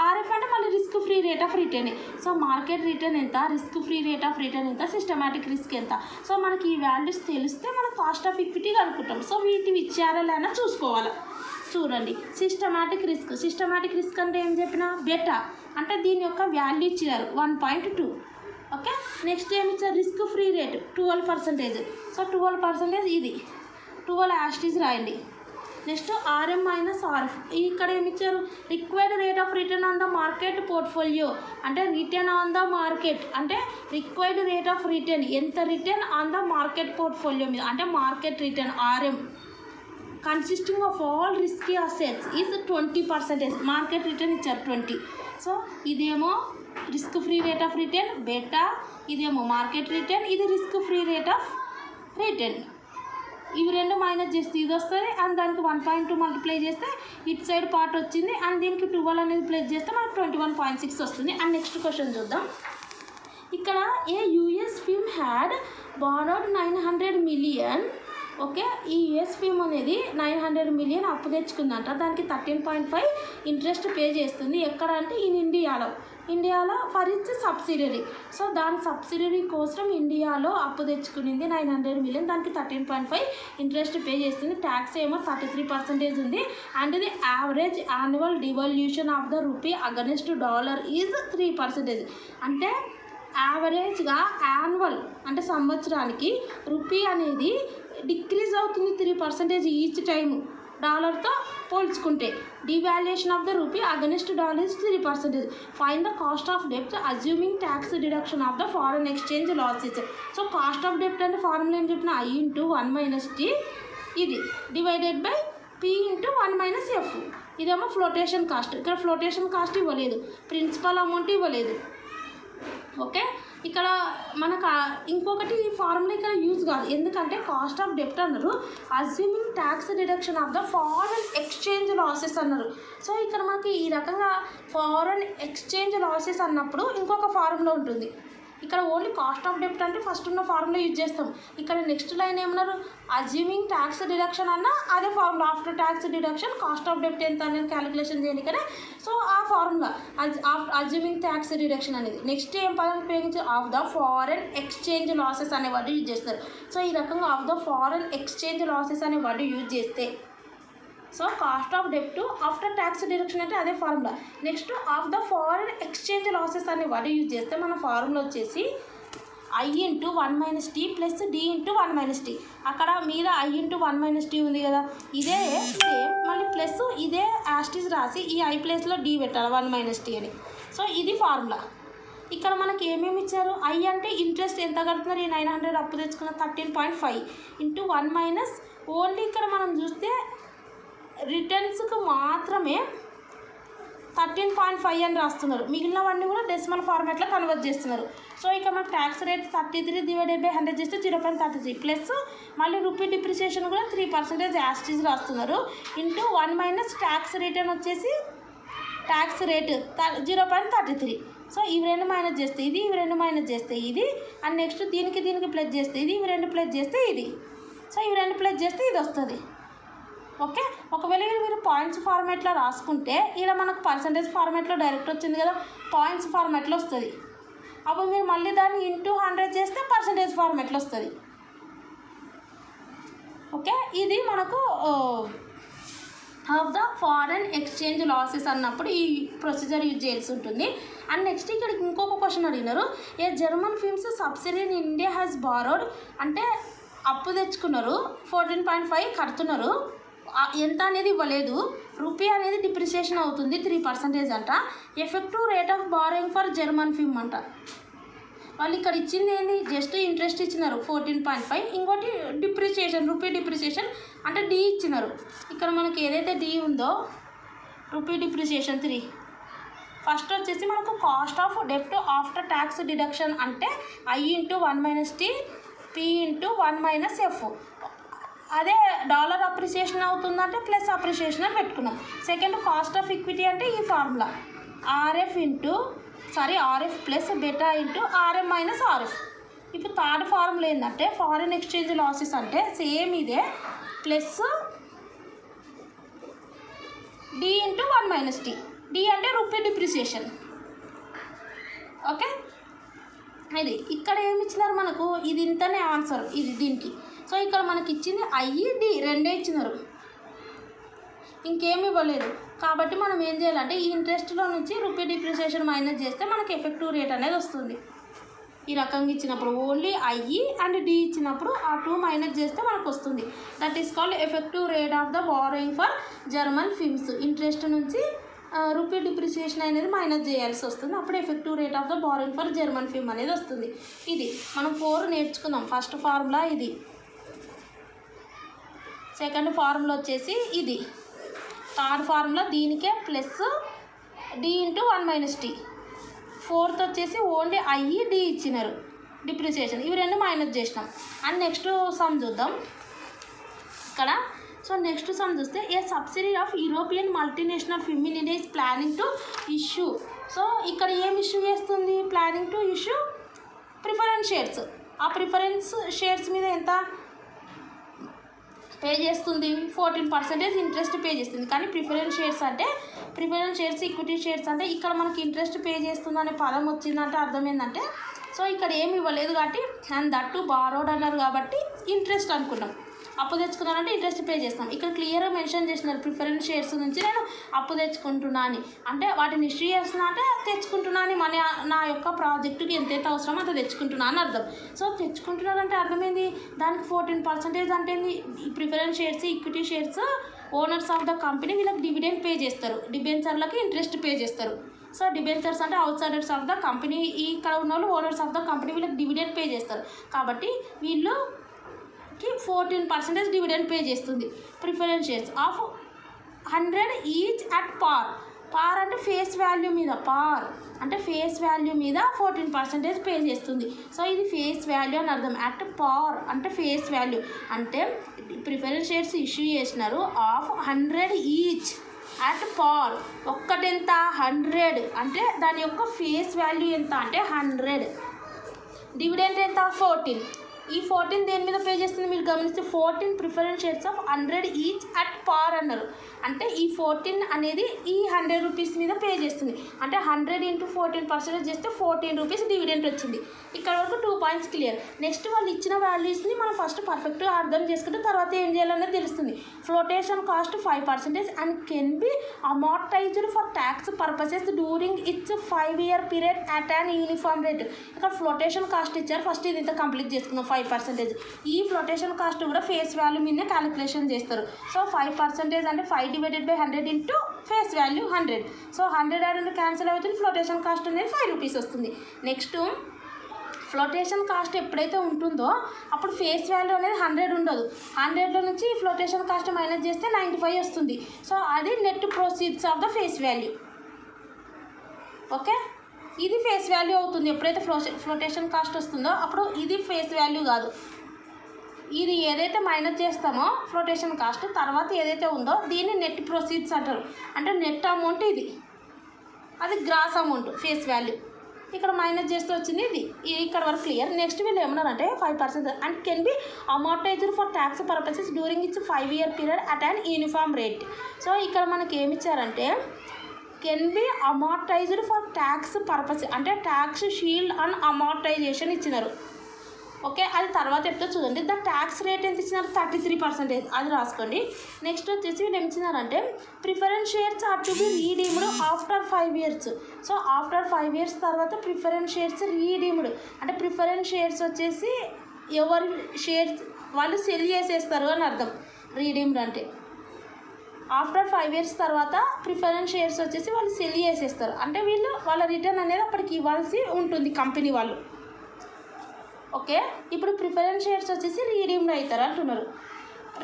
RF అంటే మళ్ళీ risk free rate of return. So market return ఎంత, risk free rate of return ఎంత, సిస్టమాటిక్ రిస్క్ ఎంత. సో మనకి ఈ వాల్యూస్ తెలిస్తే మనం కాస్ట్ ఆఫ్ ఈక్విటీ కనుక్కుంటాం. సో వీటివి ఇచ్చారా లేనా చూసుకోవాలి. చూడండి, సిస్టమాటిక్ రిస్క్ అంటే ఏం చెప్పినా బెటా అంటే దీని యొక్క వాల్యూ ఇచ్చారు 1.2. ఓకే, నెక్స్ట్ ఏమి ఇచ్చారు, రిస్క్ ఫ్రీ రేట్ 12%. సో 12% ఇది 12 యాస్టీస్ రాయండి. నెక్స్ట్ RM మైనస్ RF, ఇక్కడ ఏమి ఇచ్చారు, required rate of return on the market portfolio అంటే రిటర్న్ ఆన్ ద మార్కెట్ అంటే రిక్వైర్డ్ రేట్ ఆఫ్ రిటర్న్ ఎంత return on the market portfolio మీద అంటే market return RM. Consisting of all risky assets is 20%. Market return ఇచ్చారు 20. సో ఇదేమో risk free rate of return beta, ఇదేమో మార్కెట్ రిటర్న్, ఇది risk free rate of return. ఇవి రెండు మైనస్ చేస్తే ఇది వస్తుంది, అండ్ దానికి 1.2 మల్టిప్లై చేస్తే ఇటు సైడ్ పార్ట్ వచ్చింది, అండ్ దీనికి 12 అనేది ప్లస్ చేస్తే మనకు 21.6 వస్తుంది. అండ్ నెక్స్ట్ క్వశ్చన్ చూద్దాం. ఇక్కడ a US film had borrowed 900 million. Okay, ఈ యుఎస్ ఫిల్మ్ అనేది 900 million అప్పు తెచ్చుకుందంట. దానికి 13.5 ఇంట్రెస్ట్ పే చేస్తుంది. ఎక్కడ అంటే ఇండియాలో ఫర్ ఇట్స్ సబ్సిడరీ. సో దాని సబ్సిడరీ కోసం ఇండియాలో అప్పు తెచ్చుకునింది 900 million. దానికి 13.5 ఇంట్రెస్ట్ పే చేస్తుంది. ట్యాక్స్ ఏమో 33% ఉంది. And the average annual devolution of the rupee against dollar is 3%. అంటే యావరేజ్గా యాన్యువల్ అంటే సంవత్సరానికి రూపీ అనేది డిక్రీజ్ అవుతుంది 3% ఈచ్ టైము డాలర్తో పోల్చుకుంటే. Devaluation of the rupee against dollar is 3%. Find the cost of డెప్ట్ assuming tax deduction of the foreign exchange losses. So cost of డెప్ట్ అంటే ఫార్ములా ఏం చెప్పిన I × 1 - T ఇది డివైడెడ్ బై P × 1 - F. ఇదేమో ఫ్లోటేషన్ కాస్ట్. ఇక్కడ ఫ్లోటేషన్ కాస్ట్ ఇవ్వలేదు, ప్రిన్సిపల్ అమౌంట్ ఇవ్వలేదు. ఓకే, ఇక్కడ మనకు ఇంకొకటి ఈ ఫార్ములా ఇక్కడ యూజ్ కాదు, ఎందుకంటే కాస్ట్ ఆఫ్ డెప్ట్ అన్నారు, assuming tax deduction of the foreign exchange losses అన్నారు. సో ఇక్కడ మనకి ఈ రకంగా ఫారెన్ ఎక్స్చేంజ్ లాసెస్ అన్నప్పుడు ఇంకొక ఫార్ములా ఉంటుంది. ఇక్కడ ఓన్లీ కాస్ట్ ఆఫ్ డెప్ట్ అంటే ఫస్ట్ ఉన్న ఫార్ములా యూజ్ చేస్తాం. ఇక్కడ నెక్స్ట్ లైన్ ఏమన్నారు, అజ్యూమింగ్ ట్యాక్స్ డిడక్షన్ అన్న అదే formula. After tax deduction cost of డెప్ట్ ఎంత అనేది క్యాలిక్యులేషన్ చేయడానికనే సో ఆ ఫార్ములా అజ్యూమింగ్ ట్యాక్స్ డిడక్షన్ అనేది. నెక్స్ట్ ఏం పదం ఉపయోగించి of the foreign exchange losses అనే వర్డ్ యూజ్ చేస్తారు. సో ఈ రకంగా of the foreign exchange losses అనే వర్డ్ యూజ్ చేస్తే సో కాస్ట్ ఆఫ్ డెప్ట్ ఆఫ్టర్ ట్యాక్స్ డిడక్షన్ అంటే అదే formula. Next of the foreign exchange losses అనే వర్డ్ యూజ్ చేస్తే మన ఫార్ములా వచ్చేసి I × 1 - T plus D × 1 - T. అక్కడ మీద I × 1 - T ఉంది కదా, ఇదే సేమ్ మళ్ళీ ప్లస్ ఇదే యాస్టీస్ రాసి ఈ I ప్లేస్లో D పెట్టాలి 1 - T అని. సో ఇది ఫార్ములా. ఇక్కడ మనకి ఏమేమి ఇచ్చారు, I అంటే ఇంట్రెస్ట్ ఎంత కడుతున్నారు, ఈ 900 అప్పు తెచ్చుకున్న 13.5 × 1 - ఓన్లీ ఇక్కడ మనం చూస్తే రిటర్న్స్కి మాత్రమే 13.5 అని రాస్తున్నారు, మిగిలినవన్నీ కూడా డెసిమల్ ఫార్మాట్లో కన్వర్ట్ చేస్తున్నారు. సో ఇక మనకు ట్యాక్స్ రేట్ 33 డివైడెడ్ బై 100 చేస్తే 0.33 ప్లస్ మళ్ళీ రూపీ డిప్రిసియేషన్ కూడా 3% యాస్టీస్ రాస్తున్నారు. ఇంటూ 1 - ట్యాక్స్ రిటర్న్ వచ్చేసి ట్యాక్స్ రేట్ 0.33. సో ఇవి రెండు మైనస్ చేస్తే ఇది, ఇవి రెండు మైనస్ చేస్తే ఇది, అండ్ నెక్స్ట్ దీనికి ప్లస్ చేస్తే ఇది, ఇవి రెండు ప్లస్ చేస్తే ఇది. సో ఇవి రెండు ప్లస్ చేస్తే ఇది వస్తుంది. ఓకే, ఒకవేళ మీరు పాయింట్స్ ఫార్మాట్లో రాసుకుంటే ఇక్కడ మనకు పర్సంటేజ్ ఫార్మాట్లో డైరెక్ట్ వచ్చింది కదా, పాయింట్స్ ఫార్మాట్లో వస్తుంది. అప్పుడు మీరు మళ్ళీ దాన్ని ఇంటూ 100 చేస్తే పర్సంటేజ్ ఫార్మాట్లో వస్తుంది. ఓకే, ఇది మనకు of the foreign exchange losses అన్నప్పుడు ఈ ప్రొసీజర్ యూజ్ చేయాల్సి ఉంటుంది. అండ్ నెక్స్ట్ ఇక్కడ ఇంకొక క్వశ్చన్ అడిగినారు, a German films subsidy in India has borrowed. అంటే అప్పు తెచ్చుకున్నారు, 14.5 కడుతున్నారు, ఎంత అనేది ఇవ్వలేదు, రూపీ అనేది డిప్రిసియేషన్ అవుతుంది 3% అంట. Effective rate of borrowing for German film అంట. వాళ్ళు ఇక్కడ ఇచ్చింది ఏంటి, జస్ట్ ఇంట్రెస్ట్ ఇచ్చినారు 14.5, ఇంకోటి డిప్రిసియేషన్ రూపీ డిప్రిసియేషన్ అంటే D ఇచ్చినారు. ఇక్కడ మనకి ఏదైతే D ఉందో రూపీ డిప్రిసియేషన్ 3. ఫస్ట్ వచ్చేసి మనకు కాస్ట్ ఆఫ్ డెప్ట్ ఆఫ్టర్ ట్యాక్స్ డిడక్షన్ అంటే I × 1 - T P × 1 - F. అదే డాలర్ అప్రిసియేషన్ అవుతుందంటే ప్లస్ అప్రిసియేషన్ అని పెట్టుకున్నాం. సెకండ్ కాస్ట్ ఆఫ్ ఈక్విటీ అంటే ఈ formula RF plus beta × RM - RF. ఇప్పుడు థర్డ్ ఫార్ములా ఏంటంటే ఫారిన్ ఎక్స్చేంజ్ లాసెస్ అంటే సేమ్ ఇదే ప్లస్ D × 1 - T. D అంటే రూపీ డిప్రిసియేషన్. ఓకే, ఇది ఇక్కడ ఏమి ఇచ్చినారు మనకు, ఇది ఇంతనే ఆన్సర్ ఇది దీనికి. సో ఇక్కడ మనకి ఇచ్చింది I D రెండే ఇచ్చినారు, ఇంకేమి ఇవ్వలేదు. కాబట్టి మనం ఏం చేయాలంటే ఈ ఇంట్రెస్ట్లో నుంచి రూపీ డిప్రిసియేషన్ మైనస్ చేస్తే మనకి ఎఫెక్టివ్ రేట్ అనేది వస్తుంది. ఈ రకంగా ఇచ్చినప్పుడు ఓన్లీ I అండ్ D ఇచ్చినప్పుడు ఆ 2 మైనస్ చేస్తే మనకు వస్తుంది. That is called effective rate of the borrowing for German films. Interest నుంచి రూపీ డిప్రిసియేషన్ అనేది మైనస్ చేయాల్సి వస్తుంది, అప్పుడు effective rate of the borrowing for German film అనేది వస్తుంది. ఇది మనం 4 నేర్చుకుందాం. ఫస్ట్ ఫార్ములా ఇది. సెకండ్ ఫార్ములా వచ్చేసి ఇది. థర్డ్ ఫార్ములా దీనికే plus D into 1 - t. Fourth వచ్చేసి ఓన్లీ ఐ డి ఇచ్చినారు డిప్రిసియేషన్, ఇవి రెండు మైనస్ చేసినాం. అండ్ నెక్స్ట్ సమ్ చూద్దాం ఇక్కడ. సో నెక్స్ట్ సమ్ చూస్తే a subsidy of European multinational feminine is planning to issue. So ఇక్కడ ఏం ఇష్యూ చేస్తుంది? Planning to issue preference shares. ఆ ప్రిఫరెన్స్ షేర్స్ మీద ఎంత పే చేస్తుంది? 14% ఇంట్రెస్ట్ పే చేస్తుంది. కానీ ప్రిఫరెన్స్ షేర్స్ అంటే ప్రిఫరెన్స్ షేర్స్, ఈక్విటీ షేర్స్ అంటే ఇక్కడ మనకి ఇంట్రెస్ట్ పే చేస్తుంది అనే పదం వచ్చిందంటే అర్థం ఏంటంటే, సో ఇక్కడ ఏమి ఇవ్వలేదు కాబట్టి అండ్ దట్టు బారోడ్ అన్నారు కాబట్టి ఇంట్రెస్ట్ అనుకున్నాం. అప్పు తెచ్చుకున్నానంటే ఇంట్రెస్ట్ పే చేస్తాం. ఇక్కడ క్లియర్గా మెన్షన్ చేసినారు ప్రిఫరెన్స్ షేర్స్ నుంచి నేను అప్పు తెచ్చుకుంటున్నా అని. అంటే వాటిని ఇష్యూ చేస్తున్నా అంటే తెచ్చుకుంటున్నా అని, నా యొక్క ప్రాజెక్టుకి ఎంతైతే అవసరమో అంత తెచ్చుకుంటున్నా అని అర్థం. సో తెచ్చుకుంటున్నారంటే అర్థమైంది దానికి 14% అంటే ఏంది? Preference shares, equity shares owners of the company వీళ్ళకి డివిడెండ్ పే చేస్తారు, డిబెంచర్లకి ఇంట్రెస్ట్ పే చేస్తారు. సో డిబెంచర్స్ అంటే out Zydus of the company, ఇక్కడ ఉన్న వాళ్ళు ఓనర్స్ ఆఫ్ ద కంపెనీ వీళ్ళకి డివిడెండ్ పే చేస్తారు. కాబట్టి వీళ్ళు 14% డివిడెండ్ పే చేస్తుంది. Preference shares of 100 each at పార్. పార్ అంటే ఫేస్ వాల్యూ మీద, పార్ అంటే ఫేస్ వాల్యూ మీద 14% పే చేస్తుంది. సో ఇది ఫేస్ వాల్యూ అని అర్థం. అట్ పార్ అంటే ఫేస్ వాల్యూ అంటే ప్రిఫరెన్స్ షేర్స్ ఇష్యూ చేసినారు ఆఫ్ 100 ఈచ్ అట్ పార్. ఒక్కటెంత? 100 అంటే దాని యొక్క ఫేస్ వాల్యూ ఎంత అంటే 100. డివిడెండ్ ఎంత? 14. ఈ 14 దేని మీద పే చేస్తుంది మీరు గమనిస్తే 14 preference shares of 100 each at పార్ అన్నారు. అంటే ఈ 14 అనేది ఈ 100 రూపీస్ మీద పే చేస్తుంది. అంటే 100 ఇంటూ 14% చేస్తే 14 రూపీస్ డివిడెంట్ వచ్చింది. ఇక్కడ వరకు 2 పాయింట్స్ క్లియర్. నెక్స్ట్ వాళ్ళు ఇచ్చిన వాల్యూస్ని మనం ఫస్ట్ పర్ఫెక్ట్గా అర్థం చేసుకుంటే తర్వాత ఏం చేయాలనేది తెలుస్తుంది. Flotation cost 5% and can be amortized for tax purposes during its 5-year period at an uniform rate. ఇక్కడ ఫ్లోటేషన్ కాస్ట్ ఇచ్చారు. ఫస్ట్ ఇది ఇంత కంప్లీట్ చేసుకుందాం. 5%. ఈ ఫ్లోటేషన్ కాస్ట్ కూడా ఫేస్ వాల్యూ మీద క్యాలిక్యులేషన్ చేస్తారు. సో 5% అంటే 5 divided by 100 into face value 100. So 100 నుండి క్యాన్సిల్ అవుతుంది. ఫ్లోటేషన్ కాస్ట్ అనేది 5 రూపీస్ వస్తుంది. నెక్స్ట్ ఫ్లోటేషన్ కాస్ట్ ఎప్పుడైతే ఉంటుందో అప్పుడు ఫేస్ వాల్యూ అనేది 100 ఉండదు. 100లో నుంచి ఫ్లోటేషన్ కాస్ట్ మైనస్ చేస్తే 95 వస్తుంది. సో అది net proceeds of the face value. Okay, ఇది ఫేస్ వాల్యూ అవుతుంది. ఎప్పుడైతే ఫ్లోటేషన్ కాస్ట్ వస్తుందో అప్పుడు ఇది ఫేస్ వాల్యూ కాదు. ఇది ఏదైతే మైనస్ చేస్తామో ఫ్లోటేషన్ కాస్ట్ తర్వాత ఏదైతే ఉందో దీన్ని నెట్ ప్రొసీడ్స్ అంటారు. అంటే నెట్ అమౌంట్ ఇది, అది గ్రాస్ అమౌంట్ ఫేస్ వాల్యూ. ఇక్కడ మైనస్ చేస్తూ వచ్చింది ఇది. ఇక్కడ వరకు క్లియర్. నెక్స్ట్ వీళ్ళు ఏమన్నారంటే 5% and can be amortized for tax purposes during its 5-year period at an uniform rate. So ఇక్కడ మనకి ఏమి ఇచ్చారంటే can be amortized for tax purpose అంటే ట్యాక్స్ షీల్డ్ అండ్ అమార్టైజేషన్ ఇచ్చినారు. ఓకే, అది తర్వాత చెప్తే చూడండి. ద ట్యాక్స్ రేట్ ఎంత ఇచ్చినారు? 33%. అది రాసుకోండి. నెక్స్ట్ వచ్చేసి వీళ్ళు ఏమి ఇచ్చినారంటే preference shares are to be redeemed after 5 years. So after 5 years తర్వాత ప్రిఫరెన్స్ షేర్స్ రీడీమ్డ్ అంటే ప్రిఫరెన్స్ షేర్స్ వచ్చేసి ఎవరి షేర్స్ వాళ్ళు సెల్ చేసేస్తారు అని అర్థం. రీడీమ్డ్ అంటే ఆఫ్టర్ 5 years తర్వాత ప్రిఫరెన్స్ షేర్స్ వచ్చేసి వాళ్ళు సెల్ చేసేస్తారు. అంటే వీళ్ళు వాళ్ళ రిటర్న్ అనేది అప్పటికి ఇవ్వాల్సి ఉంటుంది కంపెనీ వాళ్ళు. ఓకే, ఇప్పుడు ప్రిఫరెన్స్ షేర్స్ వచ్చేసి రీడీమ్డ్ అవుతారు అంటున్నారు.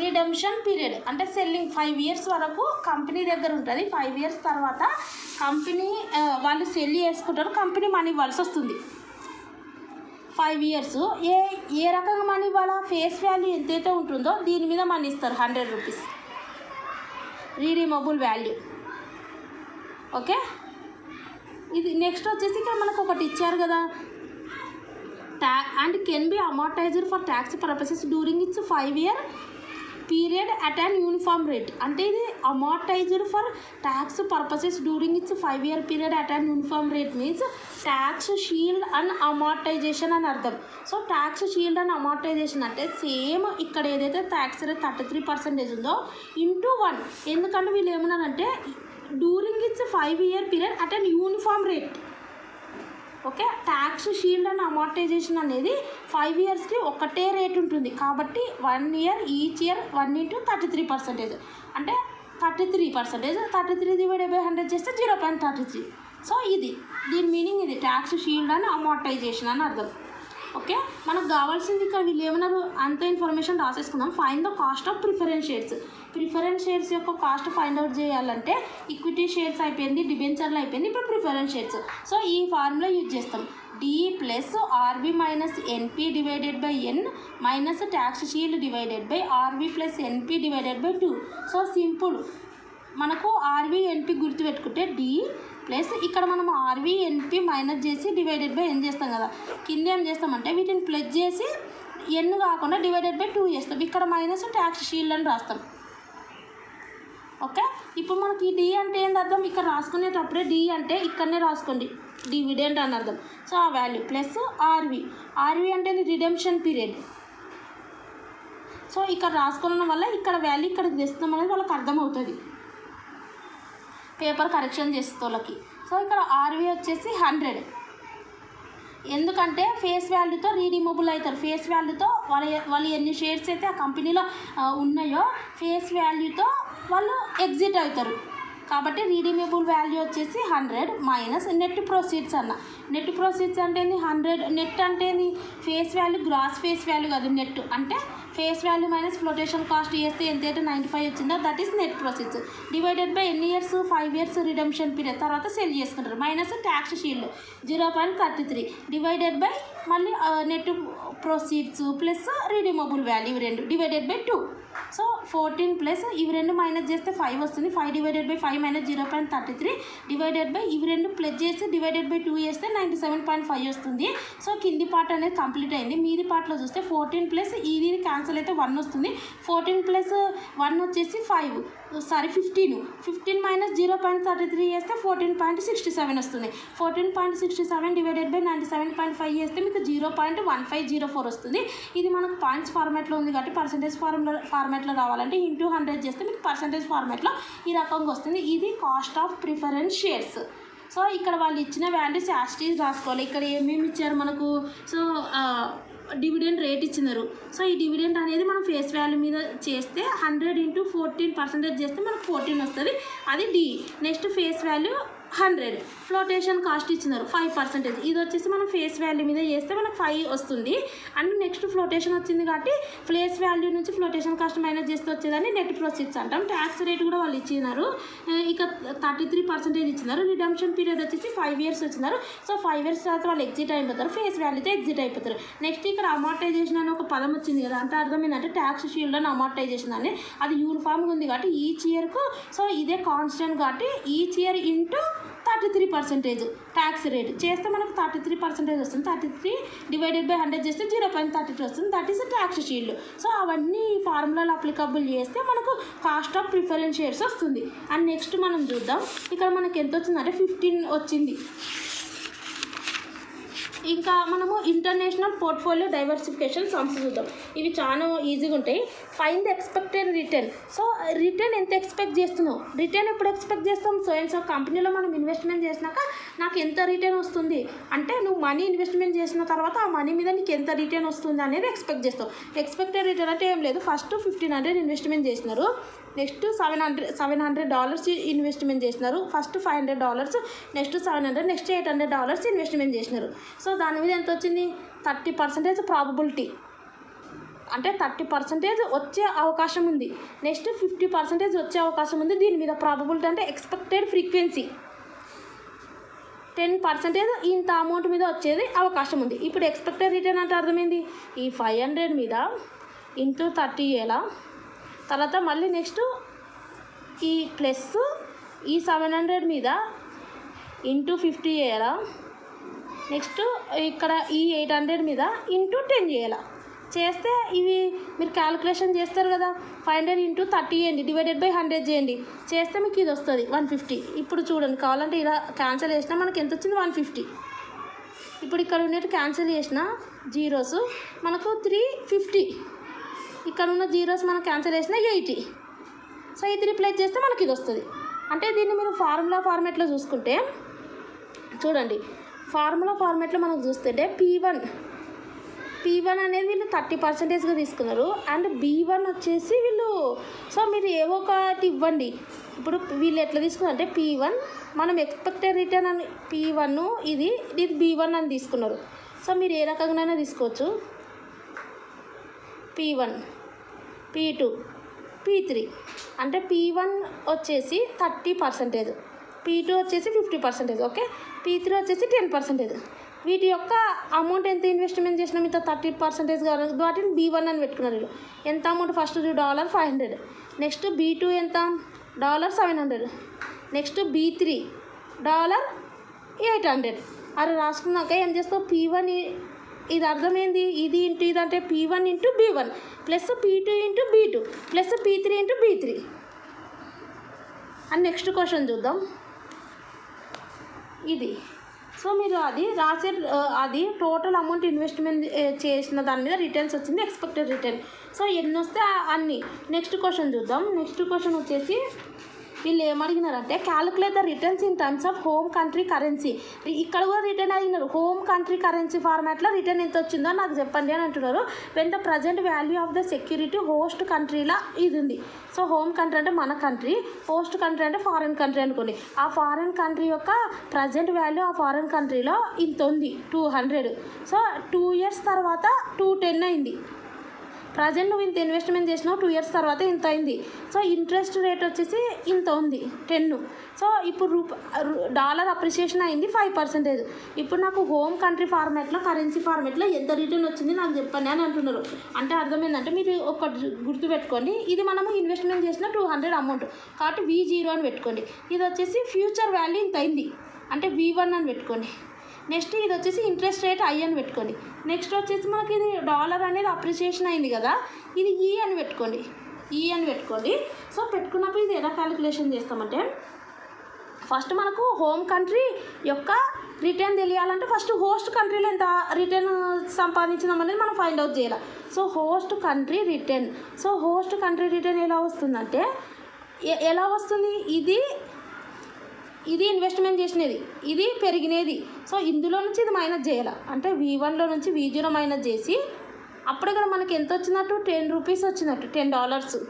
రిడెంప్షన్ పీరియడ్ అంటే సెల్లింగ్ 5 years వరకు కంపెనీ దగ్గర ఉంటుంది. 5 years తర్వాత కంపెనీ వాళ్ళు సెల్ చేసుకుంటారు, కంపెనీ మనీ ఇవ్వాల్సి వస్తుంది. 5 years ఏ రకంగా మనీ ఇవ్వాలా? ఫేస్ వాల్యూ ఎంతైతే ఉంటుందో దీని మీద మనీ ఇస్తారు 100 రూపీస్ రీడీమబుల్ వాల్యూ. ఓకే, ఇది నెక్స్ట్ వచ్చేసి ఇక్కడ మనకు ఒకటి ఇచ్చారు కదా, and can be amortized for tax purposes during its 5-year period at an uniform rate. అంటే ఇది amortized for tax purposes during its 5-year period at an uniform rate means tax shield and amortization అని అర్థం. So tax shield and amortization అంటే సేమ్ ఇక్కడ ఏదైతే ట్యాక్స్ రేట్ 33% ఉందో ఇంటూ 1. ఎందుకంటే వీళ్ళు ఏమన్నారంటే during its 5-year period at an uniform rate. Okay, tax shield and amortisation అనేది 5 yearsకి ఒకటే రేట్ ఉంటుంది. కాబట్టి 1 year ఈచ్ ఇయర్ 1 into 33% అంటే 33%. 33 డివైడెడ్ బై 100 చేస్తే 0.33. సో ఇది దీని మీనింగ్ ఇది ట్యాక్స్ షీల్డ్ అండ్ అమార్టైజేషన్ అని అర్థం. ఓకే, మనకు కావాల్సింది ఇక్కడ వీళ్ళు ఏమన్నారు, అంత ఇన్ఫర్మేషన్ రాసేసుకుందాం. Find the cost of preference shares. Preference shares యొక్క కాస్ట్ ఫైండ్ అవుట్ చేయాలంటే ఈక్విటీ షేర్స్ అయిపోయింది, డిబెంచర్లు అయిపోయింది, ఇప్పుడు ప్రిఫరెన్స్ షేర్స్. సో ఈ ఫార్ములా యూజ్ చేస్తాం. D plus R B minus N P divided by N minus tax shield divided by R B plus N P divided by 2. So simple, మనకు ఆర్బి ఎన్పి గుర్తుపెట్టుకుంటే డి ప్లస్ ఇక్కడ మనం ఆర్వి ఎన్పి మైనస్ చేసి డివైడెడ్ బై ఎన్ చేస్తాం కదా, కింద ఏం చేస్తామంటే వీటిని ప్లస్ చేసి ఎన్ కాకుండా డివైడెడ్ బై 2 చేస్తాం. ఇక్కడ మైనస్ ట్యాక్స్ షీల్డ్ అని రాస్తాం. ఓకే, ఇప్పుడు మనకి ఈ డి అంటే ఏంటి అర్థం, ఇక్కడ రాసుకునేటప్పుడే డి అంటే ఇక్కడనే రాసుకోండి, డివిడెండ్ అని అర్థం. సో ఆ వాల్యూ ప్లస్ ఆర్వి అంటే రిడెంప్షన్ పీరియడ్. సో ఇక్కడ రాసుకోవడం వల్ల ఇక్కడ వాల్యూ ఇక్కడికి తెస్తాం అనేది వాళ్ళకి అర్థమవుతుంది పేపర్ కరెక్షన్ చేసే వాళ్ళకి. సో ఇక్కడ ఆర్వి వచ్చేసి 100, ఎందుకంటే ఫేస్ వాల్యూతో రీడీమబుల్ అవుతారు. ఫేస్ వాల్యూతో వాళ్ళు ఎన్ని షేర్స్ అయితే ఆ కంపెనీలో ఉన్నాయో ఫేస్ వాల్యూతో వాళ్ళు ఎగ్జిట్ అవుతారు. కాబట్టి రీడీమబుల్ వాల్యూ వచ్చేసి 100 మైనస్ నెట్ ప్రొసీడ్స్ అన్న. నెట్ ప్రొసీడ్స్ అంటే 100, నెట్ అంటే face value gross face value కాదు, నెట్ అంటే face value minus flotation cost చేస్తే ఎంతైతే 95 వచ్చిందో that is net proceeds divided by ఎన్ని ఇయర్స్, 5 ఇయర్స్ రిడెంప్షన్ పీరియడ్ తర్వాత సెల్ చేసుకుంటారు, minus tax shield 0.33 divided by మళ్ళీ net proceeds plus redeemable value ఇవి రెండు డివైడెడ్ బై 2. సో 14 ప్లస్ ఇవి రెండు మైనస్ చేస్తే 5 వస్తుంది, 5 divided by 5 minus 0.33 divided by ఇవి రెండు ప్లస్ చేస్తే డివైడెడ్ బై 2 చేస్తే 97.5 వస్తుంది. సో కింది పార్ట్ అనేది కంప్లీట్ అయింది. మీది పార్ట్లో చూస్తే 14 ప్లస్ ఇది క్యాన్సిల్ అయితే 1 వస్తుంది, 14 ప్లస్ 1 వచ్చేసి 15 మైనస్ 0.33 చేస్తే 14.67 వస్తుంది. 14.67 డివైడెడ్ బై 97.5 చేస్తే మీకు 0.1504 వస్తుంది. ఇది మనకు పాయింట్స్ ఫార్మాట్లో ఉంది కాబట్టి పర్సంటేజ్ ఫార్మాట్లో రావాలంటే ఇంటూ 100 చేస్తే మీకు పర్సంటేజ్ ఫార్మాట్లో ఈ రకంగా వస్తుంది. ఇది cost of preference shares. So ఇక్కడ వాళ్ళు ఇచ్చిన వాల్యూస్ యాస్టీస్ రాసుకోవాలి. ఇక్కడ ఏమేమి ఇచ్చారు మనకు, సో డివిడెండ్ రేట్ ఇచ్చినారు. సో ఈ డివిడెండ్ అనేది మనం ఫేస్ వాల్యూ మీద చేస్తే 100 ఇంటూ 14% చేస్తే మనకు 14 వస్తుంది, అది D. Next face value 100, flotation cost ఇచ్చినారు 5%, ఇది వచ్చేసి మనం ఫేస్ వాల్యూ మీద చేస్తే మనకు 5 వస్తుంది. అండ్ నెక్స్ట్ ఫ్లోటేషన్ వచ్చింది కాబట్టి ఫేస్ వాల్యూ నుంచి ఫ్లోటేషన్ కాస్ట్ మైనస్ చేస్తే వచ్చేదాన్ని నెట్ ప్రొసీడ్స్ అంటాం. ట్యాక్స్ రేట్ కూడా వాళ్ళు ఇచ్చినారు, ఇక 33% ఇచ్చినారు. రిడెంప్షన్ పీరియడ్ వచ్చేసి 5 ఇయర్స్ వచ్చినారు. సో 5 ఇయర్స్ తర్వాత వాళ్ళు ఎగ్జిట్ అయిపోతారు, ఫేస్ వాల్యూతో ఎగ్జిట్ అయిపోతారు. నెక్స్ట్ ఇక్కడ అమార్టైజేషన్ అని ఒక పదం వచ్చింది కదా, అంటే అర్థం ఏంటంటే ట్యాక్స్ షీల్డ్ అని అమార్టైజేషన్ అని, అది యూనిఫామ్గా ఉంది కాబట్టి ఈచ్ ఇయర్కు సో ఇదే కాన్స్టెంట్ కాబట్టి each year into 33% tax rate చేస్తే మనకు 33% వస్తుంది. 33 డివైడెడ్ బై 100 చేస్తే 0.33 వస్తుంది, that is tax shield. So అవన్నీ ఫార్ములాలు అప్లికబుల్ చేస్తే మనకు కాస్ట్ ఆఫ్ ప్రిఫరెన్స్ షేర్స్ వస్తుంది. అండ్ నెక్స్ట్ మనం చూద్దాం, ఇక్కడ మనకి ఎంత వచ్చిందంటే 15 వచ్చింది. ఇంకా మనము ఇంటర్నేషనల్ పోర్ట్ఫోలియో డైవర్సిఫికేషన్ సమ్స్ చూద్దాం. ఇవి చాలా ఈజీగా ఉంటాయి. Find the expected return. So return ఎంత ఎక్స్పెక్ట్ చేస్తున్నావు, రిటర్న్ ఎప్పుడు ఎక్స్పెక్ట్ చేస్తాం, సో కంపెనీలో మనం ఇన్వెస్ట్మెంట్ చేసినాక నాకు ఎంత రిటర్న్ వస్తుంది అంటే నువ్వు మనీ ఇన్వెస్ట్మెంట్ చేసిన తర్వాత ఆ మనీ మీద నీకు ఎంత రిటర్న్ వస్తుంది అనేది ఎక్స్పెక్ట్ చేస్తావు. ఎక్స్పెక్టెడ్ రిటర్న్ అంటే ఏం లేదు, ఫస్ట్ 1500 ఇన్వెస్ట్మెంట్ చేసినారు, నెక్స్ట్ $700 ఇన్వెస్ట్మెంట్ చేసినారు, ఫస్ట్ $500, నెక్స్ట్ $700, నెక్స్ట్ $800 ఇన్వెస్ట్మెంట్ చేసినారు. సో దాని మీద ఎంత వచ్చింది, 30% ప్రాబబిలిటీ అంటే 30% వచ్చే అవకాశం ఉంది, నెక్స్ట్ 50% వచ్చే అవకాశం ఉంది. దీని మీద ప్రాబబిలిటీ అంటే ఎక్స్పెక్టెడ్ ఫ్రీక్వెన్సీ 10% ఇంత అమౌంట్ మీద వచ్చేది అవకాశం ఉంది. ఇప్పుడు ఎక్స్పెక్టెడ్ రిటర్న్ అంటే అర్థమైంది, ఈ 500 మీద ఇంటూ 30 ఎలా, తర్వాత మళ్ళీ నెక్స్ట్ ఈ ప్లస్ ఈ 700 మీద ఇంటూ 50 చేయాలా, నెక్స్ట్ ఇక్కడ ఈ 800 మీద ఇంటూ 10 చేయాలా. చేస్తే ఇవి మీరు క్యాలిక్యులేషన్ చేస్తారు కదా, 500 ఇంటూ 30 చేయండి, డివైడెడ్ బై 100 చేయండి, చేస్తే మీకు ఇది వస్తుంది 150. ఇప్పుడు చూడండి, కావాలంటే ఇలా క్యాన్సిల్ చేసినా మనకి ఎంత వచ్చింది 150. ఇప్పుడు ఇక్కడ ఉన్నట్టు క్యాన్సిల్ చేసిన జీరోస్ మనకు 350, ఇక్కడ ఉన్న జీరోస్ మనం క్యాన్సిల్ చేసిన 80. సో ఇది రిప్లేస్ చేస్తే మనకి ఇది వస్తుంది. అంటే దీన్ని మీరు ఫార్మాట్లో చూసుకుంటే చూడండి, ఫార్మాట్లో మనకు చూస్తుంటే P1 అనేది వీళ్ళు 30%గా తీసుకున్నారు, అండ్ B1 వచ్చేసి వీళ్ళు, సో మీరు ఏవో ఒకటి ఇవ్వండి. ఇప్పుడు వీళ్ళు ఎట్లా తీసుకున్నారు అంటే P1 మనం ఎక్స్పెక్టెడ్ రిటర్న్ అని P1 ఇది B1 అని తీసుకున్నారు. సో మీరు ఏ రకంగానైనా తీసుకోవచ్చు. P1, P2, P3 అంటే P1 వచ్చేసి 30%, P2 వచ్చేసి 50%, ఓకే. P3 వచ్చేసి 10%. వీటి యొక్క అమౌంట్ ఎంత ఇన్వెస్ట్మెంట్ చేసినాం, ఇంత 30% కాదు, వాటిని B1 అని పెట్టుకున్నారు. ఎంత అమౌంట్, ఫస్ట్ $500, నెక్స్ట్ B2 ఎంత $700, నెక్స్ట్ B3 $800. అది రాసుకున్నాక ఏం చేస్తావు, P1 ఇది అర్థమైంది, ఇది ఇంటూ ఇది అంటే P1 into B1 plus P2 into B2 plus P3 into B3 అని నెక్స్ట్ క్వశ్చన్ చూద్దాం. ఇది సో మీరు అది రాసే అది టోటల్ అమౌంట్ ఇన్వెస్ట్మెంట్ చేసిన దాని మీద రిటర్న్స్ వచ్చింది, ఎక్స్పెక్టెడ్ రిటర్న్. సో ఎన్ని వస్తే అన్ని. నెక్స్ట్ క్వశ్చన్ చూద్దాం. నెక్స్ట్ క్వశ్చన్ వచ్చేసి వీళ్ళు ఏమడిగినారంటే calculate the returns in terms of home country currency. ఇక్కడ కూడా రిటర్న్ అడిగినారు, హోమ్ కంట్రీ కరెన్సీ ఫార్మాట్లో రిటర్న్ ఎంత వచ్చిందో నాకు చెప్పండి అని అంటున్నారు. When the present value of the security host కంట్రీలా ఇది ఉంది. సో హోమ్ కంట్రీ అంటే మన కంట్రీ, హోస్ట్ కంట్రీ అంటే ఫారెన్ కంట్రీ అనుకోండి. ఆ ఫారెన్ కంట్రీ యొక్క ప్రజెంట్ వాల్యూ ఆ ఫారెన్ కంట్రీలో ఇంత ఉంది 200. సో 2 years తర్వాత 210 అయింది. ప్రజెంట్ నువ్వు ఇంత ఇన్వెస్ట్మెంట్ చేసినావు, 2 years తర్వాత ఇంత అయింది. సో ఇంట్రెస్ట్ రేట్ వచ్చేసి ఇంత ఉంది 10. సో ఇప్పుడు డాలర్ అప్రిషియేషన్ అయింది 5%. ఇప్పుడు నాకు హోమ్ కంట్రీ ఫార్మాట్లో కరెన్సీ ఫార్మాట్లో ఎంత రిటర్న్ వచ్చింది నాకు చెప్పండి అని అంటున్నారు. అంటే అర్థమైందంటే మీరు ఒకటి గుర్తుపెట్టుకోండి, ఇది మనము ఇన్వెస్ట్మెంట్ చేసిన 200 అమౌంట్ కాబట్టి V0 అని పెట్టుకోండి. ఇది వచ్చేసి ఫ్యూచర్ వాల్యూ ఇంత అయింది అంటే V1 అని పెట్టుకోండి. నెక్స్ట్ ఇది వచ్చేసి ఇంట్రెస్ట్ రేట్ I అని పెట్టుకోండి. నెక్స్ట్ వచ్చేసి మనకి ఇది డాలర్ అనేది అప్రిషియేషన్ అయింది కదా, ఇది E అని పెట్టుకోండి. సో పెట్టుకున్నప్పుడు ఇది ఎలా క్యాలిక్యులేషన్ చేస్తామంటే ఫస్ట్ మనకు హోమ్ కంట్రీ యొక్క రిటర్న్ తెలియాలంటే ఫస్ట్ హోస్ట్ కంట్రీలో ఎంత రిటర్న్ సంపాదించినాం అనేది మనం ఫైండ్ అవుట్ చేయాలి. సో హోస్ట్ కంట్రీ రిటర్న్ ఎలా వస్తుందంటే ఎలా వస్తుంది, ఇది ఇన్వెస్ట్మెంట్ చేసినది, ఇది పెరిగినది. సో ఇందులో నుంచి ఇది మైనస్ చేయాలి అంటే V1లో నుంచి V0 మైనస్ చేసి అప్పుడు ఇక్కడ మనకి ఎంత వచ్చినట్టు $10 వచ్చినట్టు $10.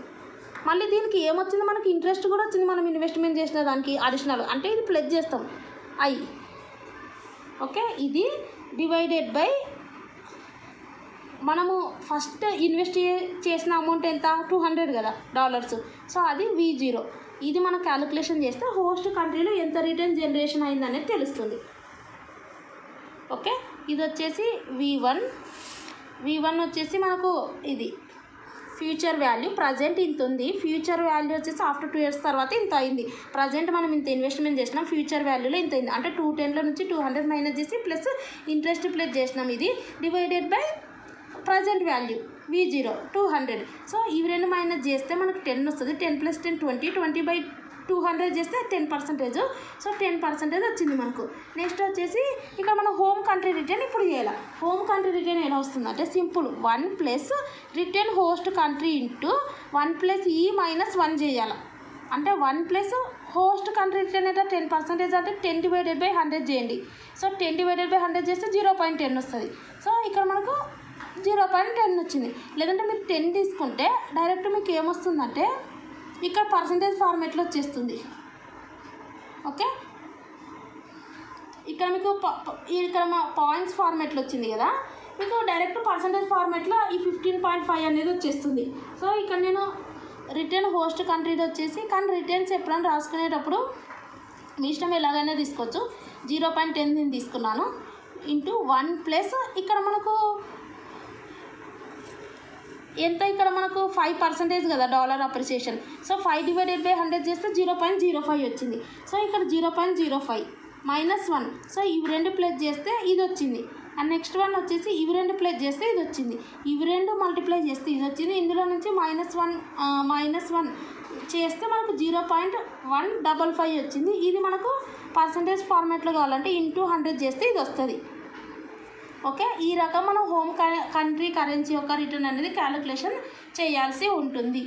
మళ్ళీ దీనికి ఏమొచ్చింది, మనకి ఇంట్రెస్ట్ కూడా వచ్చింది మనం ఇన్వెస్ట్మెంట్ చేసిన దానికి అడిషనల్ అంటే ఇది ప్లస్ చేస్తాం I, ఓకే. ఇది డివైడెడ్ బై మనము ఫస్ట్ ఇన్వెస్ట్ చేసిన అమౌంట్ ఎంత $200 కదా డాలర్స్. సో అది V0. ఇది మనం క్యాలిక్యులేషన్ చేస్తే హోస్ట్ కంట్రీలో ఎంత రిటర్న్ జనరేషన్ అయిందనేది తెలుస్తుంది, ఓకే. ఇది వచ్చేసి V1 వచ్చేసి మనకు ఇది ఫ్యూచర్ వాల్యూ ప్రజెంట్ ఇంత ఉంది. ఫ్యూచర్ వాల్యూ వచ్చేసి ఆఫ్టర్ 2 years తర్వాత ఇంత అయింది. ప్రజెంట్ మనం ఇంత ఇన్వెస్ట్మెంట్ చేసినాం, ఫ్యూచర్ వాల్యూలో ఇంత అయింది అంటే 210లో నుంచి 200 మైనస్ చేసి ప్లస్ ఇంట్రెస్ట్ ప్లస్ చేసినాం. ఇది divided by present value V0 200. So ఇవి రెండు మైనస్ చేస్తే మనకు 10 వస్తుంది. 10 + 10 20, 20/200 చేస్తే 10%. సో 10% వచ్చింది మనకు. నెక్స్ట్ వచ్చేసి ఇక్కడ మనం హోమ్ కంట్రీ రిటర్న్ ఇప్పుడు చేయాలి. హోమ్ కంట్రీ రిటర్న్ ఎలా వస్తుంది అంటే simple 1 plus return host country into 1 plus E minus 1 చేయాలి. అంటే 1 ప్లస్ హోస్ట్ కంట్రీ రిటర్న్ అయితే 10% అంటే 10/100 చేయండి. సో 10/100 చేస్తే 0.10 వస్తుంది. సో ఇక్కడ మనకు 0.10 వచ్చింది. లేదంటే మీరు 10 తీసుకుంటే డైరెక్ట్ మీకు ఏమొస్తుందంటే ఇక్కడ పర్సంటేజ్ ఫార్మేట్లో వచ్చేస్తుంది, ఓకే. ఇక్కడ మీకు ఇక్కడ మా పాయింట్స్ ఫార్మేట్లో వచ్చింది కదా, మీకు డైరెక్ట్ పర్సంటేజ్ ఫార్మేట్లో ఈ 15.5 అనేది వచ్చేస్తుంది. సో ఇక్కడ నేను రిటర్న్ హోస్ట్ కంట్రీది వచ్చేసి కానీ రిటర్న్స్ ఎప్పుడైనా రాసుకునేటప్పుడు మీ ఇష్టం ఎలాగైనా తీసుకోవచ్చు. 0.10 నేను తీసుకున్నాను ఇంటూ 1 ప్లస్ ఇక్కడ మనకు ఎంత, ఇక్కడ మనకు 5% కదా డాలర్ అప్రిసియేషన్. సో 5/100 చేస్తే 0.05 వచ్చింది. సో ఇక్కడ 0.05 -1. సో ఇవి రెండు ప్లస్ చేస్తే ఇది వచ్చింది. అండ్ నెక్స్ట్ వన్ వచ్చేసి ఇవి రెండు ప్లస్ చేస్తే ఇది వచ్చింది. ఇవి రెండు మల్టిప్లై చేస్తే ఇది వచ్చింది. ఇందులో నుంచి -1 చేస్తే మనకు 0.155 వచ్చింది. ఇది మనకు పర్సంటేజ్ ఫార్మేట్లో కావాలంటే ఇంటూ 100 చేస్తే ఇది వస్తుంది, ఓకే. ఈ రకం మనం హోమ్ కంట్రీ కరెన్సీ యొక్క రిటర్న్ అనేది క్యాలిక్యులేషన్ చేయాల్సి ఉంటుంది.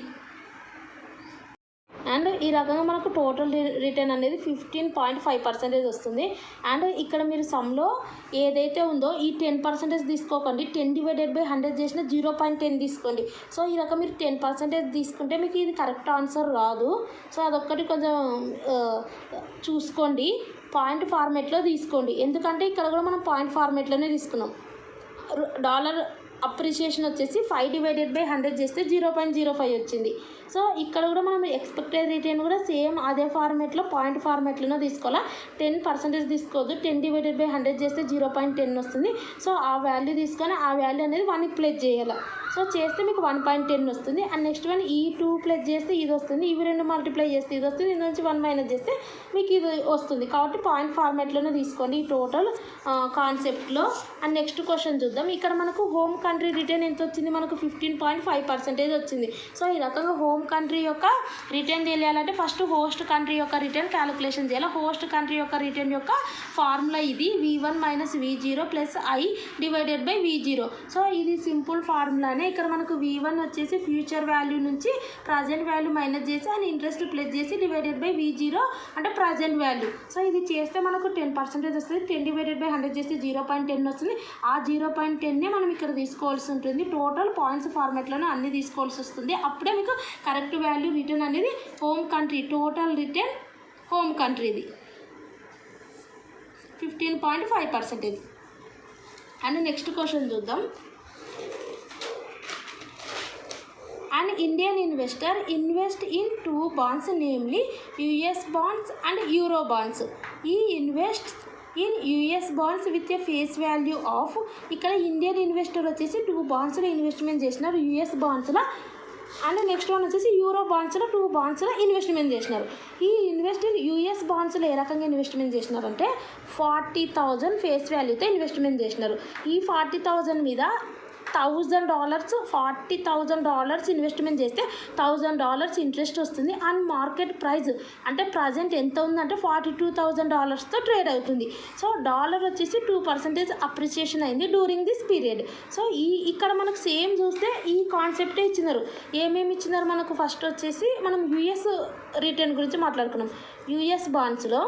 అండ్ ఈ రకంగా మనకు టోటల్ రిటర్న్ అనేది 15.5% వస్తుంది. అండ్ ఇక్కడ మీరు సమ్లో ఏదైతే ఉందో ఈ 10% తీసుకోకండి, 10/100 చేసిన 0.10 తీసుకోండి. సో ఈ రకం మీరు 10% తీసుకుంటే మీకు ఇది కరెక్ట్ ఆన్సర్ రాదు. సో అదొక్కటి కొంచెం చూసుకోండి. పాయింట్ ఫార్మేట్లో తీసుకోండి, ఎందుకంటే ఇక్కడ కూడా మనం పాయింట్ ఫార్మేట్లోనే తీసుకున్నాం. డాలర్ అప్రిషియేషన్ వచ్చేసి 5/100 చేస్తే 0.05 వచ్చింది. సో ఇక్కడ కూడా మనం ఎక్స్పెక్టెడ్ రిటర్న్ కూడా సేమ్ అదే ఫార్మేట్లో పాయింట్ ఫార్మేట్లోనే తీసుకోవాలా. 10% తీసుకోవద్దు, 10/100 చేస్తే 0.10 వస్తుంది. సో ఆ వాల్యూ తీసుకొని ఆ వాల్యూ అనేది 1కి ప్లేస్ చేయాలి. సో చేస్తే మీకు 1.10 వస్తుంది. అండ్ నెక్స్ట్ వన్ ఈ 2 ప్లస్ చేస్తే ఇది వస్తుంది, ఇవి 2 మల్టిప్లై చేస్తే ఇది వస్తుంది, ఇది నుంచి 1 మైనస్ చేస్తే మీకు ఇది వస్తుంది. కాబట్టి పాయింట్ ఫార్మేట్లోనే తీసుకోండి ఈ టోటల్ కాన్సెప్ట్లో. అండ్ నెక్స్ట్ క్వశ్చన్ చూద్దాం. ఇక్కడ మనకు హోమ్ కంట్రీ రిటర్న్ ఎంత వచ్చింది, మనకు 15.5% వచ్చింది. సో ఈ రకంగా హోమ్ కంట్రీ యొక్క రిటర్న్ తెలియాలంటే ఫస్ట్ హోస్ట్ కంట్రీ యొక్క రిటర్న్ క్యాలిక్యులేషన్ చేయాలి. హోస్ట్ కంట్రీ యొక్క రిటర్న్ యొక్క ఫార్ములా ఇది V1 minus V0 plus I divided by V0. So ఇది సింపుల్ ఫార్ములానే. ఇక్కడ మనకు V1 వచ్చేసి ఫ్యూచర్ వాల్యూ నుంచి ప్రజెంట్ వాల్యూ మైనస్ చేసి అండ్ ఇంట్రెస్ట్ ప్లస్ చేసి డివైడెడ్ బై V0 అంటే ప్రజెంట్ వాల్యూ. సో ఇది చేస్తే మనకు 10% వస్తుంది. 10/100 చేస్తే 0.10 వస్తుంది. ఆ 0.10నే మనం ఇక్కడ తీసుకోవాల్సి ఉంటుంది. టోటల్ పాయింట్స్ ఫార్మాట్లోనే అన్ని తీసుకోవాల్సి వస్తుంది. అప్పుడే మీకు కరెక్ట్ వాల్యూ రిటర్న్ అనేది home country total return home కంట్రీది 15.5%. అండ్ నెక్స్ట్ క్వశ్చన్ చూద్దాం. An Indian investor invest in 2 bonds, namely US bonds and Euro bonds. He invests in US bonds with a face value of, ఇక్కడ ఇండియన్ ఇన్వెస్టర్ వచ్చేసి 2 బాండ్స్లో ఇన్వెస్ట్మెంట్ చేసినారు, US బాండ్స్లో. అండ్ నెక్స్ట్ వన్ వచ్చేసి యూరో బాండ్స్లో 2 బాండ్స్లో ఇన్వెస్ట్మెంట్ చేసినారు. ఈ US బాండ్స్లో ఏ రకంగా ఇన్వెస్ట్మెంట్ చేసినారంటే 40,000 ఫేస్ వాల్యూతో ఇన్వెస్ట్మెంట్ చేసినారు. ఈ 40,000 మీద $1,000 $40,000 ఇన్వెస్ట్మెంట్ చేస్తే $1,000 ఇంట్రెస్ట్ వస్తుంది. అండ్ మార్కెట్ ప్రైస్ అంటే ప్రజెంట్ ఎంత ఉందంటే $42,000తో ట్రేడ్ అవుతుంది. సో డాలర్ వచ్చేసి 2% అప్రిసియేషన్ అయింది డ్యూరింగ్ దిస్ పీరియడ్. సో ఇక్కడ మనకు సేమ్ చూస్తే ఈ కాన్సెప్టే ఇచ్చినారు. ఏమేమి ఇచ్చినారు మనకు, ఫస్ట్ వచ్చేసి మనం US రిటర్న్ గురించి మాట్లాడుకున్నాం. US బాండ్స్లో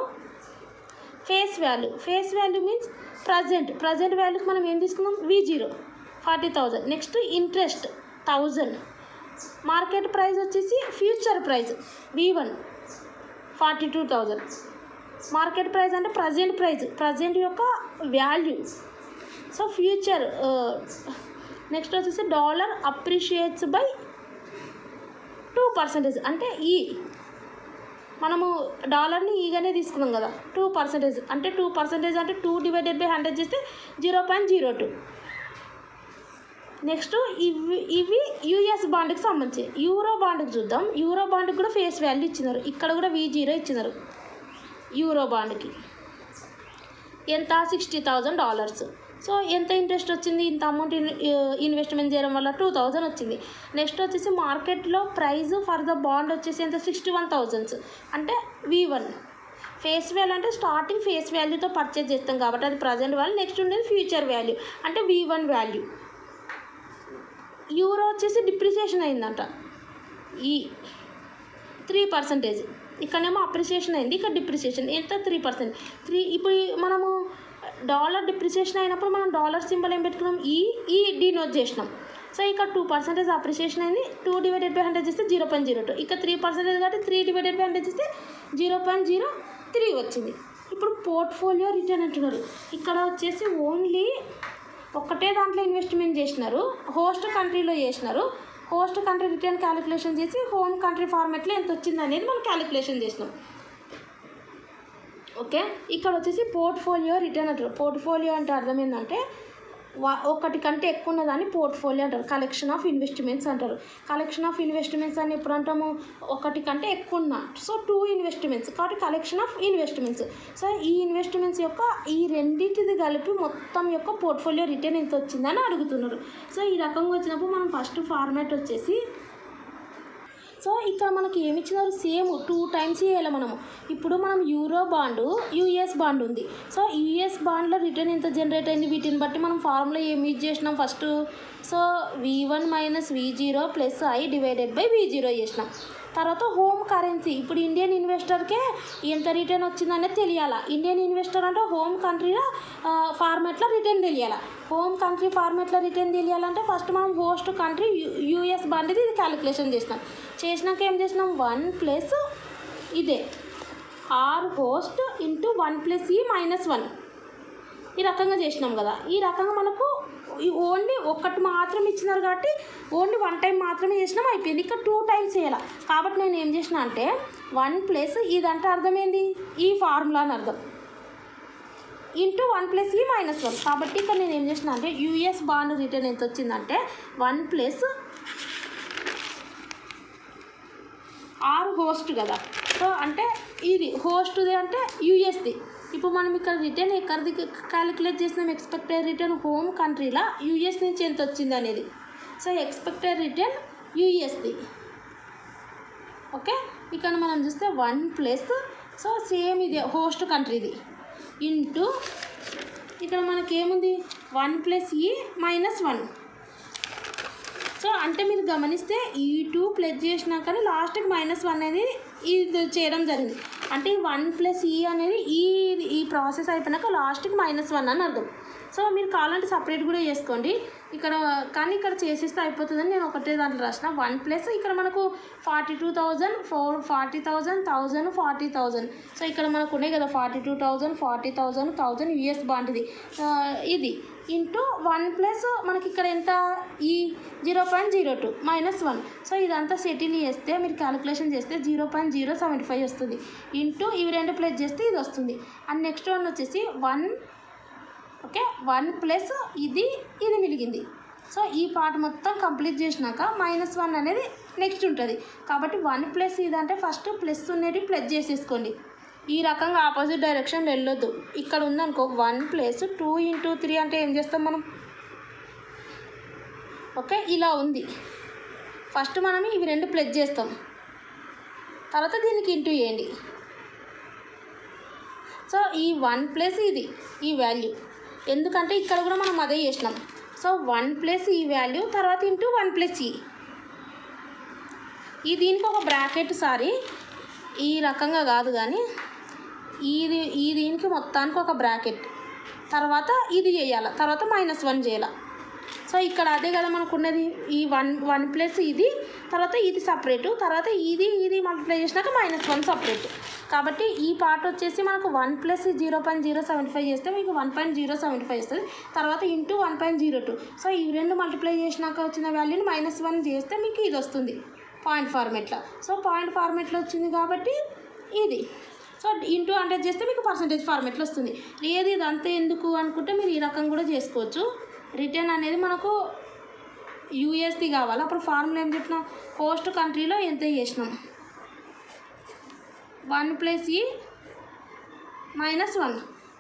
ఫేస్ వాల్యూ మీన్స్ ప్రజెంట్ వాల్యూకి మనం ఏం తీసుకున్నాం, V0 40,000. Next interest 1,000. Market price వచ్చేసి future price V1 42,000. Market price అంటే ప్రజెంట్ యొక్క వాల్యూ. సో ఫ్యూచర్ నెక్స్ట్ వచ్చేసి డాలర్ అప్రిషియేట్స్ బై 2%. అంటే మనము డాలర్ని ఈగానే తీసుకున్నాం కదా, 2% అంటే 2% అంటే 2/100 చేస్తే 0.02. నెక్స్ట్ ఇవి US బాండ్కి సంబంధించి. యూరో బాండ్కి చూద్దాం. యూరో బాండ్కి కూడా ఫేస్ వాల్యూ ఇచ్చినారు, ఇక్కడ కూడా V0 ఇచ్చినారు. యూరో బాండ్కి ఎంత, $60,000. సో ఎంత ఇంట్రెస్ట్ వచ్చింది, ఇంత అమౌంట్ ఇన్వెస్ట్మెంట్ చేయడం వల్ల 2,000 వచ్చింది. నెక్స్ట్ వచ్చేసి మార్కెట్లో ప్రైస్ ఫర్ ద బాండ్ వచ్చేసి ఎంత, 61,000. అంటే V1 ఫేస్ వాల్యూ అంటే స్టార్టింగ్ ఫేస్ వాల్యూతో పర్చేజ్ చేస్తాం కాబట్టి అది ప్రజెంట్ వాల్యూ. నెక్స్ట్ ఉండేది ఫ్యూచర్ వాల్యూ అంటే V1 వాల్యూ. యూరో వచ్చేసి డిప్రిసియేషన్ అయిందంట, 3%. ఇక్కడేమో అప్రిసియేషన్ అయింది, ఇక్కడ డిప్రిసియేషన్ ఎంత, 3%. ఇప్పుడు మనము డాలర్ డిప్రిసియేషన్ అయినప్పుడు మనం డాలర్ సింబల్ ఏం పెట్టుకున్నాం, ఈ డినోట్ చేసినాం. సో ఇక్కడ 2% అప్రిసియేషన్ అయింది. 2/100 చేస్తే 0.02. ఇక్కడ 3% కాబట్టి 3/100 చేస్తే 0.03 వచ్చింది. ఇప్పుడు పోర్ట్ఫోలియో రిటర్న్ అంటున్నారు. ఇక్కడ వచ్చేసి ఓన్లీ ఒక్కటే దాంట్లో ఇన్వెస్ట్మెంట్ చేసినారు, హోస్ట్ కంట్రీలో చేసినారు. హోస్ట్ కంట్రీ రిటర్న్ క్యాలిక్యులేషన్ చేసి హోమ్ కంట్రీ ఫార్మాట్లో ఎంత వచ్చింది అనేది మనం క్యాలిక్యులేషన్ చేసినాం. ఓకే, ఇక్కడ వచ్చేసి పోర్ట్ఫోలియో రిటర్న్ అంటారు. పోర్ట్ఫోలియో అంటే అర్థం ఏంటంటే ఒకటి కంటే ఎక్కువ ఉన్నదాన్ని పోర్ట్ఫోలియో అంటారు. కలెక్షన్ ఆఫ్ ఇన్వెస్ట్మెంట్స్ అంటారు. కలెక్షన్ ఆఫ్ ఇన్వెస్ట్మెంట్స్ అని ఎప్పుడు అంటాము, ఒకటి కంటే ఎక్కువ ఉన్న. సో 2 ఇన్వెస్ట్మెంట్స్ కాబట్టి కలెక్షన్ ఆఫ్ ఇన్వెస్ట్మెంట్స్. సో ఈ ఇన్వెస్ట్మెంట్స్ యొక్క ఈ రెండింటిది కలిపి మొత్తం యొక్క పోర్ట్ఫోలియో రిటర్న్ ఎంత వచ్చిందని అడుగుతున్నారు. సో ఈ రకంగా వచ్చినప్పుడు మనం ఫస్ట్ ఫార్మాట్ వచ్చేసి, సో ఇక్కడ మనకి ఏమి ఇచ్చినారు, సేమ్ 2 టైమ్స్ చేయాలి మనము. ఇప్పుడు మనం యూరో బాండు US బాండ్ ఉంది. సో US బాండ్లో రిటర్న్ ఎంత జనరేట్ అయింది, వీటిని బట్టి మనం ఫార్ములా ఏమి యూజ్ చేసినాం first. So V1 minus V0 plus I divided by V0 చేసినాం. తర్వాత హోమ్ కరెన్సీ. ఇప్పుడు ఇండియన్ ఇన్వెస్టర్కే ఎంత రిటర్న్ వచ్చిందనేది తెలియాలా. ఇండియన్ ఇన్వెస్టర్ అంటే హోమ్ కంట్రీలో ఫార్మాట్లో రిటర్న్ తెలియాలా. హోమ్ కంట్రీ ఫార్మాట్లో రిటర్న్ తెలియాలంటే ఫస్ట్ మనం హోస్ట్ కంట్రీ యూఎస్ బాండ్ది ఇది క్యాలిక్యులేషన్ చేసినాక ఏం చేసినాం, 1 + ఇదే ఆర్ హోస్ట్ ఇంటూ 1 + E-1 ఈ రకంగా చేసినాం కదా. ఈ రకంగా మనకు ఓన్లీ ఒక్కటి మాత్రం ఇచ్చినారు కాబట్టి ఓన్లీ 1 టైం మాత్రమే చేసినాం, అయిపోయింది. ఇక్కడ 2 టైమ్స్ చేయాలి కాబట్టి నేను ఏం చేసిన అంటే 1 + ఇదంటే అర్థమైంది ఈ ఫార్ములా అని అర్థం, ఇంటూ 1 + E-1. కాబట్టి ఇక్కడ నేను ఏం చేసిన అంటే యూఎస్ బాండ్ రిటర్న్ ఎంత వచ్చిందంటే 1 + ఆర్ హోస్ట్ కదా. సో అంటే ఇది హోస్ట్ది అంటే యూఎస్ది. ఇప్పుడు మనం ఇక్కడ రిటర్న్ ఎక్కడిది క్యాలిక్యులేట్ చేసినాం, ఎక్స్పెక్టెడ్ రిటర్న్ హోమ్ కంట్రీలో యూఎస్ నుంచి ఎంత వచ్చింది అనేది. సో ఎక్స్పెక్టెడ్ రిటర్న్ యూఎస్ది. ఓకే, ఇక్కడ మనం చూస్తే 1 సో సేమ్ ఇది హోస్ట్ కంట్రీది ఇంటూ ఇక్కడ మనకేముంది 1 + E-1. సో అంటే మీరు గమనిస్తే ఈ 2 ప్లస్ చేసినా కానీ లాస్ట్కి -1 అనేది ఇది చేయడం జరిగింది. అంటే 1 + E అనేది ఈ ప్రాసెస్ అయిపోయినాక లాస్ట్కి -1 అని అర్థం. సో మీరు కావాలంటే సపరేట్ కూడా చేసుకోండి ఇక్కడ, కానీ ఇక్కడ చేసేస్తే అయిపోతుందని నేను ఒకటే దాంట్లో రాసిన 1 ఇక్కడ మనకు 42,000 40,000 1000 40,000. సో ఇక్కడ మనకు ఉన్నాయి కదా 42,000 40,000 1000 యూఎస్ బాండ్ది ఇది ఇంటూ 1 మనకి ఇక్కడ ఎంత ఈ 0.02 -1. సో ఇదంతా సెటిల్ చేస్తే మీరు క్యాలిక్యులేషన్ చేస్తే 0.075 వస్తుంది ఇంటూ ఇవి 2 ప్లస్ చేస్తే ఇది వస్తుంది. అండ్ నెక్స్ట్ వన్ వచ్చేసి 1 ఓకే 1 ఇది మిలిగింది. సో ఈ పార్ట్ మొత్తం కంప్లీట్ చేసినాక -1 అనేది నెక్స్ట్ ఉంటుంది. కాబట్టి 1 ఇదంటే ఫస్ట్ ప్లస్ ఉన్నది ప్లస్ చేసేసుకోండి. ఈ రకంగా ఆపోజిట్ డైరెక్షన్లో వెళ్ళొద్దు. ఇక్కడ ఉందనుకో 1 + 2 × 3 అంటే ఏం చేస్తాం మనం, ఓకే ఇలా ఉంది. ఫస్ట్ మనం ఇవి 2 ప్లస్ చేస్తాం, తర్వాత దీనికి ఇంటూ చేయండి. సో ఈ 1 ఇది ఈ వాల్యూ, ఎందుకంటే ఇక్కడ కూడా మనం అదే చేసినాం. సో 1 ఈ వాల్యూ తర్వాత ఇంటూ 1 E. ఈ దీనికి ఒక బ్రాకెట్, సారీ ఈ రకంగా కాదు కానీ ఈ దీనికి మొత్తానికి ఒక బ్రాకెట్, తర్వాత ఇది చేయాలి, తర్వాత -1 చేయాలి. సో ఇక్కడ అదే కదా మనకు ఉన్నది ఈ 1 ఇది, తర్వాత ఇది సపరేటు, తర్వాత ఇది మల్టిప్లై చేసినాక -1 సపరేట్. కాబట్టి ఈ పార్ట్ వచ్చేసి మనకు 1 + 0.075 చేస్తే మీకు 1.075 వస్తుంది, తర్వాత ఇంటూ 1.02. సో ఈ 2 మల్టిప్లై చేసినాక వచ్చిన వాల్యూని -1 చేస్తే మీకు ఇది వస్తుంది పాయింట్ ఫార్మేట్లో. సో పాయింట్ ఫార్మేట్లో వచ్చింది కాబట్టి ఇది. సో ఇంటూ 100 చేస్తే మీకు పర్సంటేజ్ ఫార్మేట్లో వస్తుంది. లేదు ఇదంతా ఎందుకు అనుకుంటే మీరు ఈ రకం కూడా చేసుకోవచ్చు. రిటర్న్ అనేది మనకు యూఎస్ది కావాలి, అప్పుడు ఫార్ములా ఏం చెప్పినాం, హోస్ట్ కంట్రీలో ఎంత చేసినాం 1 + E-1.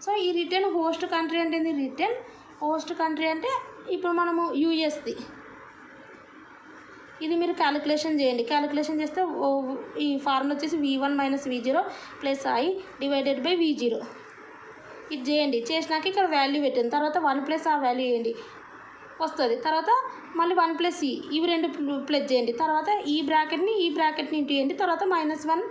సో ఈ రిటర్న్ హోస్ట్ కంట్రీ అంటే ఏంది, రిటర్న్ హోస్ట్ కంట్రీ అంటే ఇప్పుడు మనము యూఎస్ది ఇది మీరు క్యాలిక్యులేషన్ చేయండి. క్యాలిక్యులేషన్ చేస్తే ఈ ఫార్ములా వచ్చేసి V1 - V0 + I / V0 ఇది చేయండి. చేసినాక ఇక్కడ వాల్యూ పెట్టండి, తర్వాత 1 ఆ వాల్యూ చేయండి వస్తుంది, తర్వాత మళ్ళీ 1 + E ఇవి 2 ప్లస్ చేయండి, తర్వాత ఈ బ్రాకెట్ని ఇంటూ చేయండి, తర్వాత -1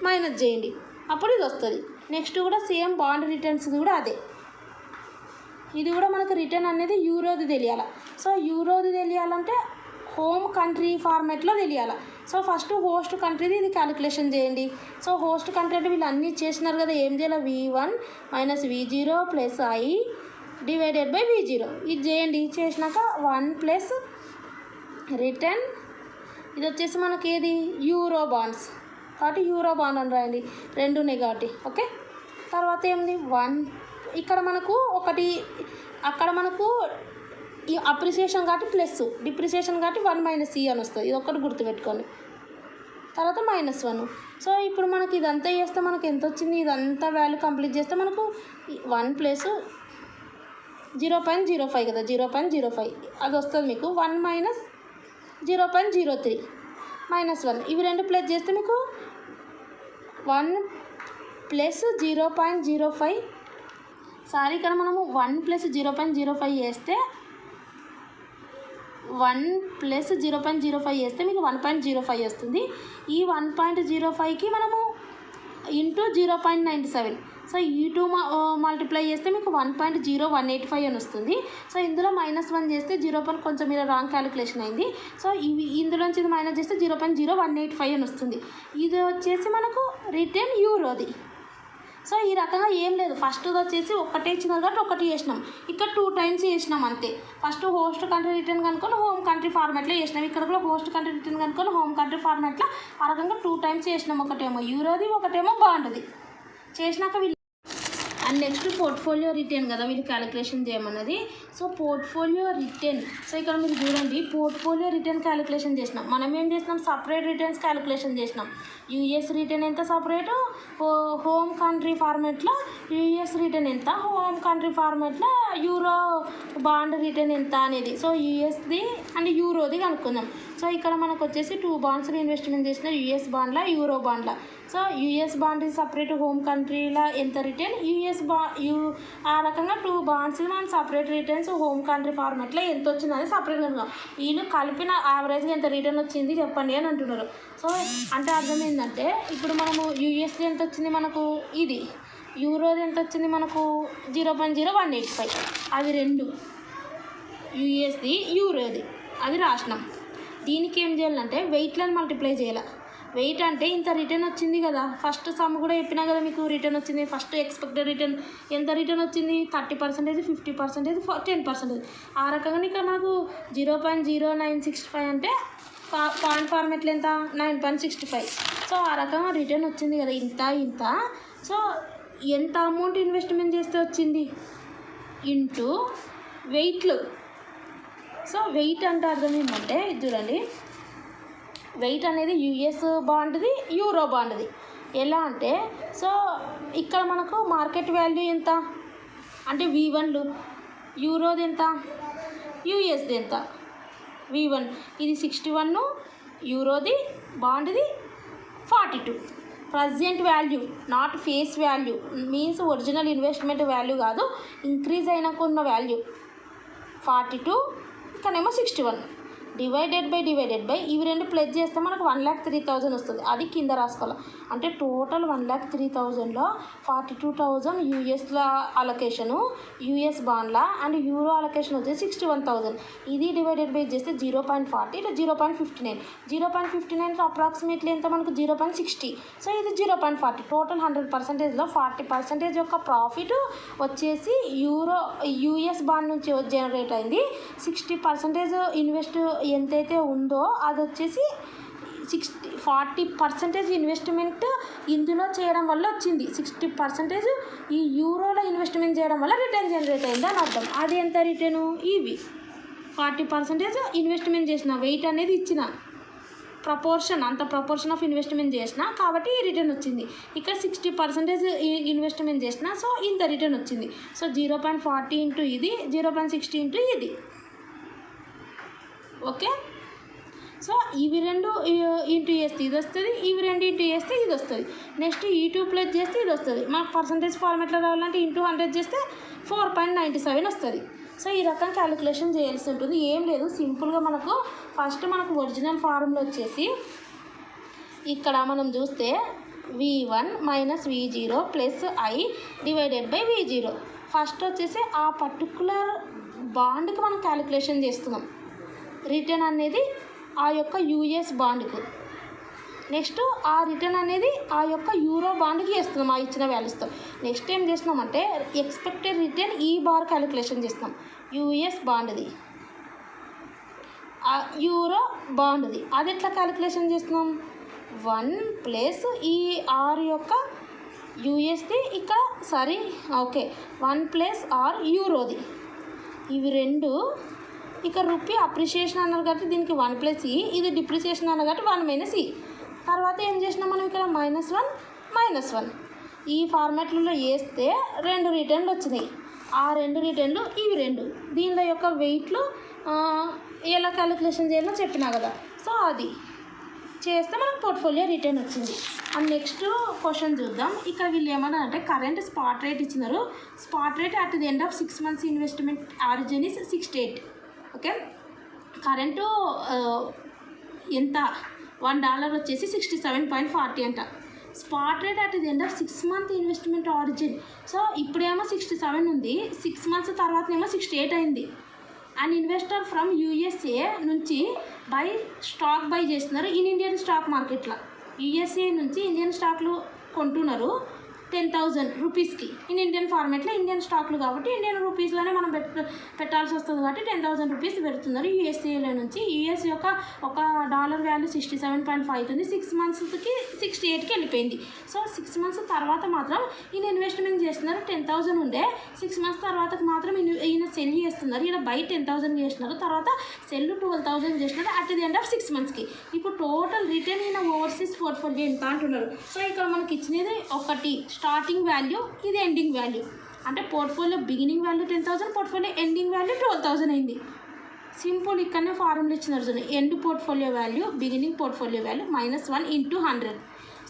మైనస్ చేయండి, అప్పుడు ఇది వస్తుంది. నెక్స్ట్ కూడా సేమ్ బాండ్ రిటర్న్స్ కూడా అదే. ఇది కూడా మనకు రిటర్న్ అనేది యూరోది తెలియాలి. సో యూరోది తెలియాలంటే హోమ్ కంట్రీ ఫార్మేట్లో తెలియాలి. సో ఫస్ట్ హోస్ట్ కంట్రీది ఇది క్యాలిక్యులేషన్ చేయండి. సో హోస్ట్ కంట్రీ అంటే వీళ్ళు అన్నీ చేసినారు కదా, ఏం చేయాలి V1 - V0 + I / V0 ఇది చేయండి. చేసినాక 1 రిటర్న్ ఇది వచ్చేసి మనకి ఏది యూరో బాండ్స్ కాబట్టి యూరో బాండ్ అని రాయండి, 2 ఉన్నాయి కాబట్టి. ఓకే, తర్వాత ఏమిటి 1 ఇక్కడ మనకు ఒకటి, అక్కడ మనకు ఈ అప్రిసియేషన్ కాబట్టి ప్లస్, డిప్రిసియేషన్ కాబట్టి 1 - E అని వస్తుంది, ఇది ఒక్కటి గుర్తుపెట్టుకోండి. తర్వాత -1. సో ఇప్పుడు మనకి ఇదంతా చేస్తే మనకు ఎంత వచ్చింది, ఇదంతా వాల్యూ కంప్లీట్ చేస్తే మనకు 1 + 0.05 కదా, 0.05 అది వస్తుంది మీకు. 1 - 0.03 -1 ఇవి 2 ప్లస్ చేస్తే మీకు 1 + 0.05, సారీ ఇక్కడ మనము 1 + 0.05 చేస్తే 1 ప్లస్ 0.05 చేస్తే మీకు 1.05 వస్తుంది. ఈ 1.05కి మనము ఇంటూ 0.97. సో ఈ 2 మల్టిప్లై చేస్తే మీకు 1.0185 అని వస్తుంది. సో ఇందులో -1 చేస్తే 0. కొంచెం ఇలా రాంగ్ క్యాలిక్యులేషన్ అయింది. సో ఇందులోంచి ఇది మైనస్ చేస్తే 0.0185 అని వస్తుంది. ఇది వచ్చేసి మనకు రిటర్న్ యూరోది. సో ఈ రకంగా ఏం లేదు, ఫస్ట్ వచ్చేసి ఒకటే ఇచ్చినారు కాబట్టి ఒకటి చేసినాం, ఇక్కడ 2 టైమ్స్ చేసినాం అంతే. ఫస్ట్ హోస్ట్ కంట్రీ రిటర్న్ కనుక్కొని హోమ్ కంట్రీ ఫార్మాట్లో చేసినాం, ఇక్కడ కూడా హోస్ట్ కంట్రీ రిటర్న్ కనుక్కొని హోమ్ కంట్రీ ఫార్మాట్లో ఆ రకంగా 2 టైమ్స్ చేసినాం. ఒకటేమో యూరోది, ఒకటేమో బాండ్ది చేసినాక అండ్ నెక్స్ట్ పోర్ట్ఫోలియో రిటర్న్ కదా వీళ్ళు క్యాలిక్యులేషన్ చేయమన్నది. సో పోర్ట్ఫోలియో రిటర్న్, సో ఇక్కడ మీరు చూడండి పోర్ట్ఫోలియో రిటర్న్ క్యాలిక్యులేషన్ చేసినాం. మనం ఏం చేసినాం, సపరేట్ రిటర్న్స్ క్యాలిక్యులేషన్ చేసినాం. యూఎస్ రిటర్న్ ఎంత సపరేటు, హోమ్ కంట్రీ ఫార్మాట్లో యూఎస్ రిటర్న్ ఎంత, హోమ్ కంట్రీ ఫార్మాట్లో యూరో బాండ్ రిటర్న్ ఎంత అనేది. సో యూఎస్ది అండ్ యూరోది కనుక్కుందాం. సో ఇక్కడ మనకు వచ్చేసి 2 బాండ్స్ని ఇన్వెస్ట్మెంట్ చేసిన, యూఎస్ బాండ్లా యూరో బాండ్లా. So US bond separate, home కంట్రీలో ఎంత రిటర్న్, ఆ రకంగా 2 బాండ్స్ మనం సపరేట్ రిటర్న్స్ హోమ్ కంట్రీ ఫార్మాట్లో ఎంత వచ్చిందని సపరేట్ కనుక వీళ్ళు కలిపిన యావరేజ్గా ఎంత రిటర్న్ వచ్చింది చెప్పండి అని అంటున్నారు. సో అంటే అర్థం ఏంటంటే ఇప్పుడు మనము యూఎస్ది ఎంత వచ్చింది మనకు, ఇది యూరోది ఎంత వచ్చింది మనకు 0.0185, అవి 2 యూఎస్ది యూరోది అది రాసినాం. దీనికి ఏం చేయాలంటే వెయిట్లను మల్టిప్లై చేయాలి. వెయిట్ అంటే ఇంత రిటర్న్ వచ్చింది కదా, ఫస్ట్ సమ్ కూడా చెప్పినా కదా మీకు రిటర్న్ వచ్చింది. ఫస్ట్ ఎక్స్పెక్టెడ్ రిటర్న్ ఎంత రిటర్న్ వచ్చింది, 30%, 50%, 10%. ఆ రకంగా ఇక్కడ మనకు 0.0965 అంటే పాయింట్ ఫార్మాట్లో ఎంత 9.65. సో ఆ రకంగా రిటర్న్ వచ్చింది కదా ఇంత. సో ఎంత అమౌంట్ ఇన్వెస్ట్మెంట్ చేస్తే వచ్చింది ఇంటూ వెయిట్లు. సో వెయిట్ అంటే అర్థం ఏంటంటే చూడండి, వెయిట్ అనేది యూఎస్ బాండ్ది యూరో బాండ్ది. ఎలా అంటే సో ఇక్కడ మనకు మార్కెట్ వాల్యూ ఎంత అంటే V1లు, యూరోది ఎంత, యూఎస్ది ఎంత V1, ఇది 61, యూరోది బాండ్ది 42. Present value not face value, means original investment value కాదు, ఇంక్రీజ్ అయినాకున్న వాల్యూ 42, ఇక్కడేమో 61. డివైడెడ్ బై ఇవి 2 ప్లస్ చేస్తే మనకు 1,03,000 వస్తుంది. అది కింద రాసుకోవాలి. అంటే టోటల్ 1,03,000లో 42,000 యూఎస్ల అలొకేషను, యూఎస్ బాండ్ల అండ్ యూరో అలొకేషన్ వచ్చేసి 61,000. ఇది డివైడెడ్ బై చేస్తే 0.40 ఇలా 0.59. 0.59 అప్రాక్సిమేట్లీ ఎంత మనకు 0.60. సో ఇది 0.40. టోటల్ 100%లో 40% యొక్క ప్రాఫిట్ వచ్చేసి యూఎస్ బాండ్ నుంచి జనరేట్ అయింది. 60% ఇన్వెస్ట్ ఎంతైతే ఉందో అది వచ్చేసి 40% ఇన్వెస్ట్మెంట్ ఇందులో చేయడం వల్ల వచ్చింది. 60% ఈ యూరోలో ఇన్వెస్ట్మెంట్ చేయడం వల్ల రిటర్న్ జనరేట్ అయింది అని అర్థం. అది ఎంత రిటర్ను, ఇవి 40% ఇన్వెస్ట్మెంట్ చేసిన, వెయిట్ అనేది ఇచ్చిన అంత ప్రపోర్షన్ ఆఫ్ ఇన్వెస్ట్మెంట్ చేసిన కాబట్టి ఈ రిటర్న్ వచ్చింది. ఇక్కడ 60% ఇన్వెస్ట్మెంట్ చేసిన, సో ఇంత రిటర్న్ వచ్చింది. సో 0.40 ఇంటూ ఇది, 0.60 ఇంటూ ఇది. ఓకే, సో ఇవి 2 ఇంటూ చేస్తే ఇది వస్తుంది, ఇవి 2 ఇంటూ చేస్తే ఇది వస్తుంది. నెక్స్ట్ ఈ 2 ప్లస్ చేస్తే ఇది వస్తుంది. మనకు పర్సంటేజ్ ఫార్మాట్లో రావాలంటే ఇంటూ 100 చేస్తే 4.97 వస్తుంది. సో ఈ రకం క్యాలిక్యులేషన్ చేయాల్సి ఉంటుంది. ఏం లేదు, సింపుల్గా మనకు ఒరిజినల్ ఫార్ములా వచ్చేసి ఇక్కడ మనం చూస్తే V1 minus V0 plus I divided by V0. First వచ్చేసి ఆ పర్టికులర్ బాండ్కి మనం క్యాలిక్యులేషన్ చేస్తున్నాం రిటర్న్ అనేది ఆ యొక్క యూఎస్ బాండ్కు. నెక్స్ట్ ఆ రిటర్న్ అనేది ఆ యొక్క యూరో బాండ్కి చేస్తున్నాం ఆ ఇచ్చిన వాల్యూస్తో. నెక్స్ట్ ఏం చేస్తున్నామంటే ఎక్స్పెక్టెడ్ రిటర్న్ ఈ బార్ క్యాలిక్యులేషన్ చేస్తున్నాం, యూఎస్ బాండ్ది యూరో బాండ్ది. అది ఎట్లా క్యాలిక్యులేషన్ చేస్తున్నాం, 1 ప్లస్ ఈ ఆర్ యొక్క యూఎస్ది ఇక్కడ ఓకే 1 ప్లస్ ఆర్ యూరోది. ఇవి 2 ఇక రూపీ అప్రిషియేషన్ అన్నారు కాబట్టి దీనికి 1 ప్లస్ ఈ, ఇది డిప్రిసియేషన్ అన్నారు కాబట్టి 1 మైనస్ ఈ. తర్వాత ఏం చేసినాం మనం ఇక్కడ -1 ఈ ఫార్మాట్లలో వేస్తే 2 రిటర్న్లు వచ్చినాయి. ఆ 2 రిటర్న్లు ఇవి 2. దీనిలో యొక్క వెయిట్లు ఎలా క్యాలిక్యులేషన్ చేయాలో చెప్పినా కదా. సో అది చేస్తే మనకు పోర్ట్ఫోలియో రిటర్న్ వచ్చింది. అండ్ నెక్స్ట్ క్వశ్చన్ చూద్దాం. ఇక్కడ వీళ్ళు ఏమన్నా అంటే కరెంట్ స్పాట్ రేట్ ఇచ్చినారు. Spot rate at the end of 6 months investment average is 68. Okay, current ఎంత $1 వచ్చేసి 67.40 అంట. Spot rate at the end of 6 month investment origin. So ఇప్పుడేమో 67 ఉంది, 6 months తర్వాత ఏమో 68 అయింది. అండ్ ఇన్వెస్టర్ ఫ్రమ్ USA నుంచి స్టాక్ బై చేస్తున్నారు ఇన్ ఇండియన్ స్టాక్ మార్కెట్లో. USA నుంచి ఇండియన్ స్టాక్లు కొంటున్నారు 10,000 రూపీస్కి ఇన్ ఇండియన్ ఫార్మేట్లో. ఇండియన్ స్టాక్లు కాబట్టి ఇండియన్ రూపీస్లోనే మనం పెట్టాల్సి వస్తుంది కాబట్టి 10,000 రూపీస్ పెడుతున్నారు USA నుంచి. US యొక్క ఒక డాలర్ వాల్యూ 67.5 అవుతుంది. 6 monthsకి 68కి వెళ్ళిపోయింది. సో 6 months తర్వాత మాత్రం ఈయన ఇన్వెస్ట్మెంట్ చేస్తున్నారు. 10,000 ఉండే 6 months తర్వాత మాత్రం ఈయన సెల్ చేస్తున్నారు. ఈయన బై 10,000 చేస్తున్నారు, తర్వాత సెల్ 12,000 చేస్తున్నారు అట్ ది ఎండ్ ఆఫ్ 6 monthsకి. ఇప్పుడు టోటల్ రిటర్న్ ఈయన ఓవర్సీస్ పోర్ట్ఫోలియో ఎంత అంటున్నారు. సో ఇక్కడ మనకి ఇచ్చినది ఒకటి స్టార్టింగ్ వాల్యూ, ఇది ఎండింగ్ వాల్యూ. అంటే portfolio beginning value 10,000, portfolio ending value 12,000 అయింది. సింపుల్ ఇక్కడనే ఫార్ములా ఇచ్చినారు చూడండి. End portfolio value beginning portfolio value -1 × 100.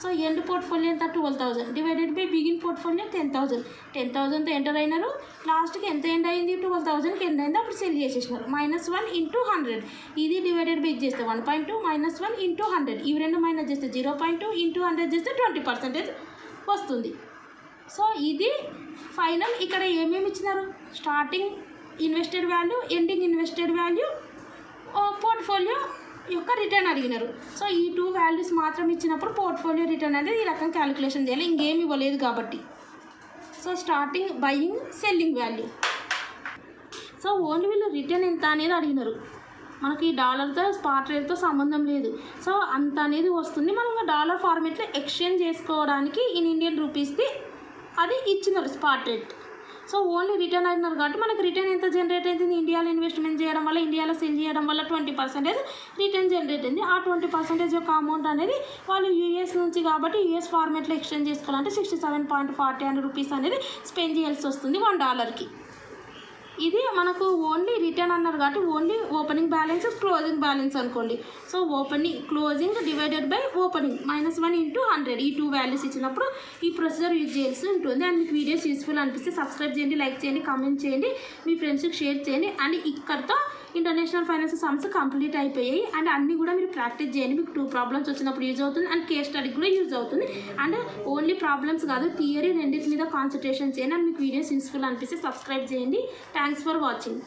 So end portfolio ఎంత 12,000 డివైడెడ్ బై బిగిన్ పోర్ట్ఫోలియో 10,000. 10,000తో ఎంటర్ అయినారు, లాస్ట్కి ఎంత ఎండ్ అయింది 12,000కి ఎండ్ అయింది, అప్పుడు సెల్ చేసేసినారు. -1 × 100. ఇది డివైడెడ్ బై చేస్తే 1.2 -1 × 100. ఇవి రెండు మైనస్ చేస్తే 0.2 × 100 చేస్తే 20% వస్తుంది. సో ఇది ఫైనల్. ఇక్కడ ఏమేమి ఇచ్చినారు, starting invested value, ending invested value, portfolio యొక్క రిటర్న్ అడిగినారు. సో ఈ 2 వాల్యూస్ మాత్రం ఇచ్చినప్పుడు పోర్ట్ఫోలియో రిటర్న్ అనేది ఈ రకం క్యాలిక్యులేషన్ చేయాలి, ఇంకేమి ఇవ్వలేదు కాబట్టి. So starting, buying, selling value. So only వీళ్ళు రిటర్న్ ఎంత అనేది అడిగినారు. మనకి డాలర్తో స్పాట్ రేట్తో సంబంధం లేదు. సో అంత అనేది వస్తుంది. మనం డాలర్ ఫార్మేట్లో ఎక్స్చేంజ్ చేసుకోవడానికి ఇన్ ఇండియన్ రూపీస్కి అది ఇచ్చినారు spot rate. So only return అయినారు కాబట్టి మనకి రిటర్న్ ఎంత జనరేట్ అవుతుంది, ఇండియాలో ఇన్వెస్ట్మెంట్ చేయడం వల్ల, ఇండియాలో సెల్ చేయడం వల్ల 20% రిటర్న్ జనరేట్ అయింది. ఆ 20% యొక్క అమౌంట్ అనేది వాళ్ళు US నుంచి కాబట్టి US ఫార్మేట్లో ఎక్స్చేంజ్ చేసుకోవాలంటే 67.40 రూపీస్ అనేది స్పెండ్ చేయాల్సి వస్తుంది $1కి. ఇది మనకు ఓన్లీ రిటర్న్ అన్నారు కాబట్టి only opening balance, closing balance అనుకోండి. So closing divided by opening -1 × 100. ఈ 2 వాల్యూస్ ఇచ్చినప్పుడు ఈ ప్రొసీజర్ యూజ్ చేయాల్సి ఉంటుంది. అండ్ మీకు వీడియోస్ యూస్ఫుల్ అనిపిస్తే సబ్స్క్రైబ్ చేయండి, లైక్ చేయండి, కామెంట్ చేయండి, మీ ఫ్రెండ్స్కి షేర్ చేయండి. అండ్ ఇక్కడతో ఇంటర్నేషనల్ ఫైనాన్స్ సమ్స్ కంప్లీట్ అయిపోయాయి. అండ్ అన్నీ కూడా మీరు ప్రాక్టీస్ చేయండి. మీకు 2 ప్రాబ్లమ్స్ వచ్చినప్పుడు యూజ్ అవుతుంది, అండ్ కేస్ స్టడీ కూడా యూజ్ అవుతుంది. అండ్ ఓన్లీ ప్రాబ్లమ్స్ కాదు, థియరీ రెండింటి మీద కాన్సన్ట్రేషన్ చేయండి. అండ్ మీకు వీడియోస్ యూస్ఫుల్ అనిపిస్తే సబ్స్క్రైబ్ చేయండి. Thanks for watching.